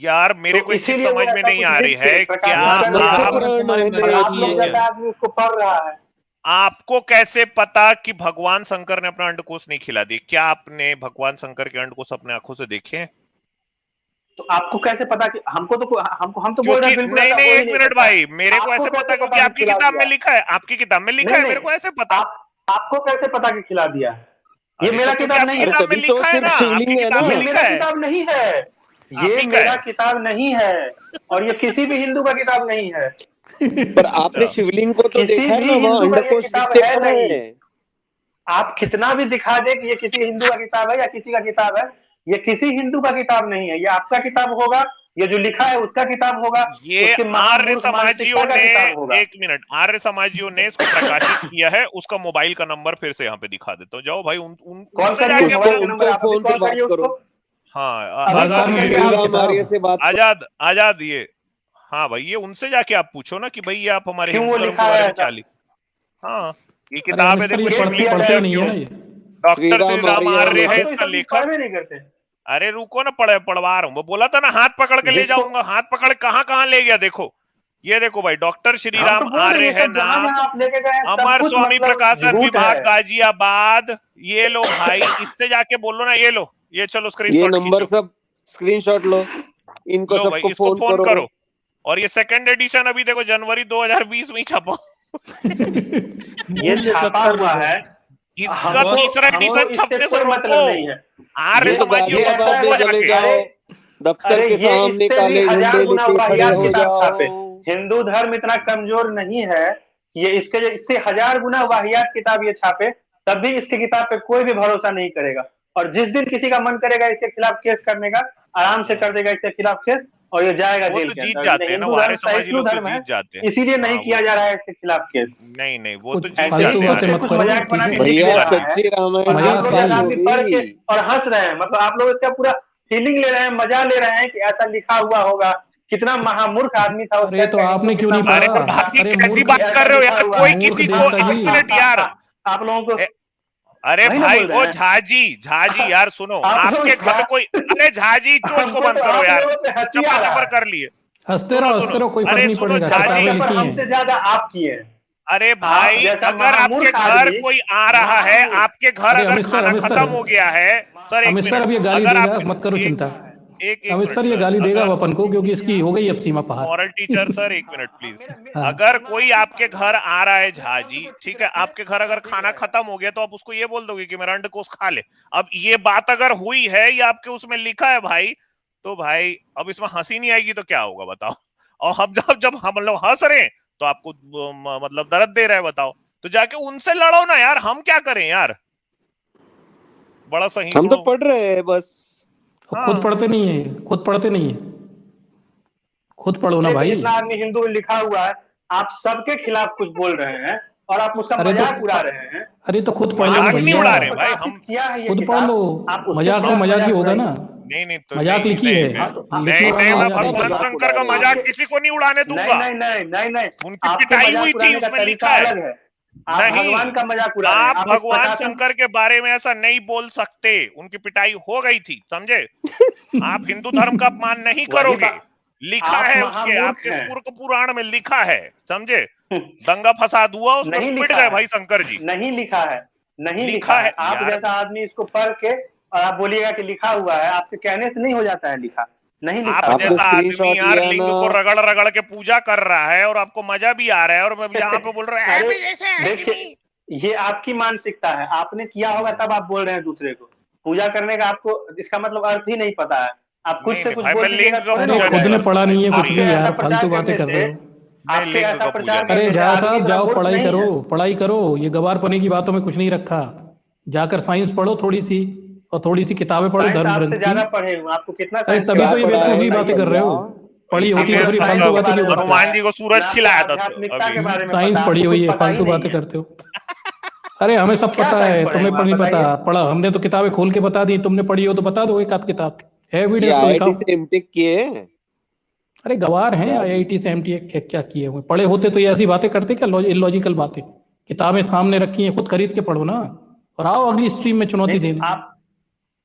यार मेरे तो को एक चीज इसीलिए वो समझ में ऐसा नहीं कुछ आ रही लिख के है, क्या प्रकाशित कर दिया मध्य है, पुराण हमारे है में और गलत आप ही लोग है जैसा क्या? आदमी उसको पढ़ रहा है। आपको कैसे पता कि भगवान शंकर ने अपना अंडकोश नहीं खिला दिया? क्या आपने भगवान शंकर के अंडकोश अपने आंखों से देखे हैं? तो आपको कैसे पता कि हमको तो हम तो बोल रहे क्योंकि हैं बिल्कुल नहीं ऐसा नहीं, हो ही एक नहीं मिनट सकता। भाई, मेरे को आपको ऐसे पता कैसे क्योंकि पता कि आपकी खिला किताब दिया में है? लिखा है, आपकी किताब में लिखा नहीं है, मेरे को नहीं, ऐसे पता। आपको कैसे पता कि खिला दिया है? ये अरे मेरा तो क्योंकि किताब आपकी नहीं अरे है, किताब में तभी तो लिखा है सिर्फ ना, आपकी शिवलिंग है किताब ना। में ये लिखा मेरा है। किताब नहीं है, आप ये ही का मेरा है। किताब नहीं है, और ये किसी भी हिंदू का किताब नहीं है। पर आपने अच्छा शिवलिंग को तो किसी देखा है भी ना, वहाँ हिंदू का ये अंडकोश किताब दिखते है कहाँ नहीं। है? आप कितना भी दिखा दे कि ये किसी हिंदू का किताब है या किसी का किताब है, ये किसी हिंदू का किताब नहीं है। ये आपका किताब होगा, ये जो लिखा है उसका किताब होगा, ये उसके आर्य महामूर्ख समाजियों मानसिकता का ने, किताब होगा। एक मिनट, आर्य समाजियों ने इसको प्रकाशित किया है। उसका मोबाइल का नंबर फिर से यहाँ पे दिखा देता हूँ, जाओ भाई कॉल उनसे करिए, जाके उसको मोबाइल का पूछो। नंबर उनको आप अभी फोन पे कॉल बात करिए उसको। करो। हाँ अभी बाजार आजाद कॉल में करिए मिलेगी आप। श्रीराम आर्य किताब। से बात करो। आजाद ये, हाँ भाई ये उनसे जाके आप पूछो ना कि भाई ये आप हमारे क्यों हिंदू वो धर्म लिखा के है बारे में ऐसा? क्या लिखा। हाँ ये अरे किताब है, अमित सर देखो ये शिवलिंग पढ़ते जाए ही नहीं है क्यों? ना ये। डॉक्टर श्रीराम श्रीराम आर्य आर्य हम है तो इसका इसको लेखक। पढ़वे नहीं करते। अरे रुको ना, पढ़वा रहा हूँ, वो बोला था ना हाथ पकड़ के ले जिसको जाऊंगा, हाथ पकड़ कहाँ कहाँ ले गया। देखो ये देखो भाई, डॉक्टर हम तो श्रीराम बोल रहे हैं, आर्य ये है सब जहां नाम, जहां आप लेके गए हैं सब अमर कुछ स्वामी मतलब प्रकाशन झूठ विभाग है। गाजियाबाद। ये लो भाई, इससे जाके बोलो ना, ये लो, ये चलो ये स्क्रीनशॉट नंबर खींचो, सब स्क्रीनशॉट लो, इनको लो भाई सबको इसको फोन फोन करो। करो। और ये सेकंड एडिशन अभी देखो जनवरी 2020 में ही छपा। ये मूल्य छापा 70 हुआ रुपए। है। इसका तीसरा हमको एडिशन इससे छपने से कोई रोको। मतलब नहीं है। आर्य ये समाजियों ये को ऐसा गाजियाबाद है, में रोको चले जाके। जाओ, अरे दफ्तर अरे के ये सामने इससे भी काले 1000 झंडे गुना लेके खड़े वाहियात हो किताब छापे। जाओ। हिंदू धर्म इतना कमजोर नहीं है कि ये इससे 1000 गुना वाहियात किताब ये छापे, तब भी इसकी किताब पे कोई भी भरोसा नहीं करेगा। और जिस दिन किसी का मन करेगा इसके खिलाफ केस करने का, आराम से कर देगा इसके खिलाफ केस, और ये जाएगा वो जेल तो के जीत अंदर। जाते हैं ना, हिंदू वो धर्म आर्य समाजी सहिष्णु लोग तो धर्म है, जीत जाते हैं। इसीलिए नहीं हाँ किया जा रहा है इसके खिलाफ केस। नहीं नहीं, वो तो कुछ जीत फालतू जाते हैं बातें आर्य मत कुछ करो, मजाक ठीक बना है? के लिख भैया दे रहा है, सच्ची रामायण और की आप लोग मजाक जैसा कहानी आदमी पढ़ के होगी। और हंस रहे हैं। मतलब आप लोग इसका पूरा फीलिंग ले रहे हैं, मजा ले रहे हैं कि ऐसा लिखा हुआ होगा। कितना महामूर्ख आदमी था उस अरे टाइम तो का आपने हिंदू, क्यों कितना नहीं अरे पढ़ा? महामूर्ख था भाई अरे कैसी मूर्ख, बात कि ऐसा कर रहे हो लिखा यार, हुआ कोई है। मूर्ख किसी को, देवता एक जी। मिनट यार। आप लोगों को अरे वही ना भाई बोल रहे ओ हैं। झाजी यार सुनो, आप लोग आपके घर में कोई, अरे झाजी चोच को हमको बंद तो करो आप यार, लोगों पे हंसी आ चप्पल रहा चप्पल है। कर लिए। हंसते सुनो रहो, कोई फर्क अरे नहीं सुनो पड़ेगा, चर्चा किताबें झाजी, लिखी पर हैं। हमसे ज्यादा आप किए हैं। अरे आप भाई जैसा अगर आपके महामूर्ख घर आदमी, कोई आ रहा है, महामूर्ख। आपके घर अरे अगर अमित सर, खाना अमित खत्म सर, हो गया है, सर एक अमित सर मिनट, अब ये गाली अगर देगा, आपके, मत करो एक चिंता। एक अमित मिनट सर ये सर, गाली देगा अगर अपन को, क्योंकि इसकी हो गई अब सीमा पार। मॉरल टीचर सर एक मिनट प्लीज, हाँ। अगर कोई आपके घर आ रहा है झाजी, ठीक है, आपके घर अगर खाना खत्म हो गया तो आप उसको ये बोल दोगे कि मेरा अंडकोश खा ले। अब ये बात अगर हुई है या आपके उसमें लिखा है भाई, तो भाई अब इसमें हंसी नहीं आएगी तो क्या होगा बताओ। और हम जब हम लोग हंस रहे हैं तो आपको मतलब दर्द दे रहा है, बताओ। तो जाके उनसे लड़ो ना यार, हम क्या करें यार, बड़ा सही हम तो सुनो। पढ़ रहे हैं बस। खुद पढ़ते नहीं है, खुद पढ़ते नहीं है, खुद पढ़ो ना भाई। इतना आदमी हिंदू में लिखा हुआ है, आप सबके खिलाफ कुछ बोल रहे हैं। और आप उसका अरे तो मजाक उड़ा रहे हैं। अरे तो खुद पढ़ लो ना मजाक नहीं भैया, उड़ा रहे भाई हम। किया है ये खुद पढ़ किताब, लो। आप उसके मजाक तो खिलाफ मजाक ही मजाक होगा उड़ाइए। ना, नहीं तो मजाक नहीं, लिखी नहीं, है, हाँ, तो लिखने नहीं, वाला मैं मजाक भगवान लिखा है। शंकर का आपके- मजाक किसी को नहीं उड़ाने नहीं दूंगा। नहीं नहीं नहीं नहीं, उनकी आपके पिटाई हुई मजाक थी, उड़ाने का उसमें तरीका लिखा है। अलग है। आप नहीं, भगवान का मजाक उड़ा रहे हैं। आप आप इस भगवान प्रशासन, शंकर के बारे में ऐसा नहीं बोल सकते, उनकी पिटाई हो गई थी, समझे? आप हिंदू धर्म का अपमान नहीं वही करोगे। बात, लिखा आप है उसके, महामूर्ख आपके हैं। पूर्व पुराण में लिखा है, समझे? दंगा फसाद हुआ, उसमें नहीं पिट लिखा गए है, भाई शंकर जी। नहीं लिखा है, नहीं लिखा लिखा है है। आप यार। जैसा आदमी इसको पढ़ के और आप बोलिएगा कि लिखा हुआ है, आपके कहने से नहीं हो जाता है लिखा, नहीं लिखा आप हुआ आपने है। जैसा आदमी स्क्रीनशॉट यार लिया लिंग ना? को रगड़ रगड़ के पूजा कर रहा है और आपको मजा भी आ रहा है, और मैं यहाँ पे बोल रहा हूँ अरे भाई ऐसा है कि देखिए, नहीं। ये आपकी मानसिकता है, आपने किया होगा तब आप बोल रहे हैं दूसरे को। पूजा करने का आपको इसका मतलब अर्थ ही नहीं पता है। आप खुद नहीं से नहीं कुछ भाई, बोल मैं लिंग दीजिएगा का थोड़ी अरे ना हो पूजा नहीं खुद ने जाएगा। पढ़ा करता नहीं है भाई, कुछ आपके भी ऐसा यार, प्रचार फालतू बातें करने कर रहे से, हो। मैं आपके लिंग ऐसा का प्रचार पूजा अरे करने से झा आदमी साहब इतना जाओ मूर्ख पढ़ाई नहीं करो, है। पढ़ाई करो, ये गवारपने की बातों में कुछ नहीं रखा। जाकर साइंस पढ़ो थोड़ी सी, और थोड़ी सी किताबें पढ़ो साइंस धर्म आपसे ग्रंथ की। ज्यादा पढ़े हूँ, आपको कितना अरे साइंस के तभी क्या तो बारे ये में पता पढ़ा है बेवकूफी है बातें बताइए। कर रहे हो। भैया? पढ़ी होती इसीलिए तो फिर साइंस फालतू के बातें बारे क्यों में करते पता हो? हनुमान है, जी को सूरज ना आपको खिलाया था आध्यात्मिकता के अभी। बारे में साइंस पता है, पढ़ी आपको हुई कुछ है, पता ही फालतू नहीं बातें है। करते हो। अरे हमें सब क्या पता साइंस है, पढ़े तुम्हें हूँ आप नहीं पता। बताइए। पढ़ा हमने तो किताबें खोल के बता दी, तुमने पढ़ी हो तो बता दो एक आध किताब है, ये एविडेंस तो आईआईटी दिखाओ। से एमटेक किए हैं? अरे गवार हैं, क्या आईआईटी से एमटीए क्या क्या किए हुए, पढ़े होते तो ये ऐसी बातें करते क्या, इलॉजिकल बातें। किताबें सामने रखी हैं, खुद खरीद के पढ़ो ना, और आओ अगली स्ट्रीम में चुनौती नहीं तो देने। आप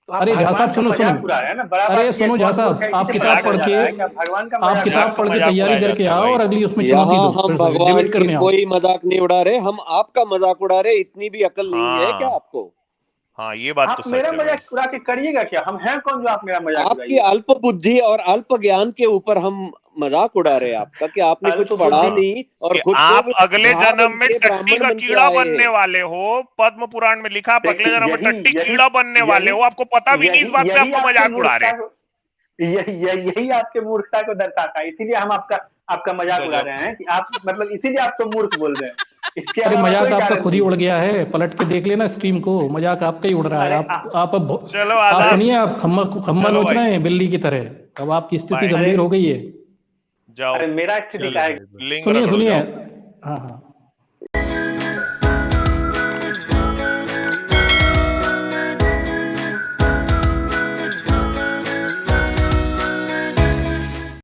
अरे झा साहब भगवान का सुनो सुनो, मजाक उड़ा रहे हैं ना, बड़ा बात अरे ये सुनो झा कौन मूर्ख साहब, है इसी आप से किताब पता पढ़ चल जा के, रहा है कि आप भगवान का आप मजाक उड़ा किताब रहे पढ़ का के मजाक तैयारी उड़ाया करके जाता है आओ भाई। और अगली उसमें चुनौती यहाँ दो, हम फिर से भगवान डिबेट की करने आओ। कोई मजाक नहीं उड़ा रहे, हम आपका मजाक उड़ा रहे। इतनी भी अकल नहीं है क्या हाँ आपको? हाँ, ये बात आप तो मेरा सच है भाई। मजाक उड़ा के करिएगा क्या? हम हैं कौन जो आप मेरा मजाक आपकी उड़ाइएगा? अल्प बुद्धि और अल्प ज्ञान के ऊपर हम मजाक उड़ा रहे हैं आपका, कि आपने कुछ अल्प पढ़ा बुद्धि, नहीं और कि खुद आप को अगले झा जन्म बन में के टट्टी ब्राह्मण का बन के कीड़ा आए बनने हैं। वाले हो। पद्म पुराण में लिखा, आप अगले देखिए जन्म में यही टट्टी यही कीड़ा बनने वाले यही हो, आपको पता भी नहीं इस बात पे, यही आपको आपके मजाक उड़ा रहे। मूर्खता को, यही आपके मूर्खता को दर्शाता है। इसीलिए हम आपका आपका मजाक उड़ा गजब। रहे हैं कि आप मतलब इसीलिए आपको मूर्ख बोल रहे हैं, इसके अरे अलावा मजाक कोई आपका कारण खुद ही नहीं उड़ है। गया है, पलट के देख लेना स्ट्रीम को, मजाक आपका ही उड़ रहा है। अरे आप अब चलो आप आजाद, सुनिए, आप खम्मा खम्मा चलो नोच भाई, रहे हैं बिल्ली की तरह, अब आपकी स्थिति बाय, अरे गंभीर हो गई है। जाओ, अरे मेरा स्थिति चलो क्या है? भाई, लिंग सुनिए रगड़ो सुनिए, जाओ। हाँ हाँ,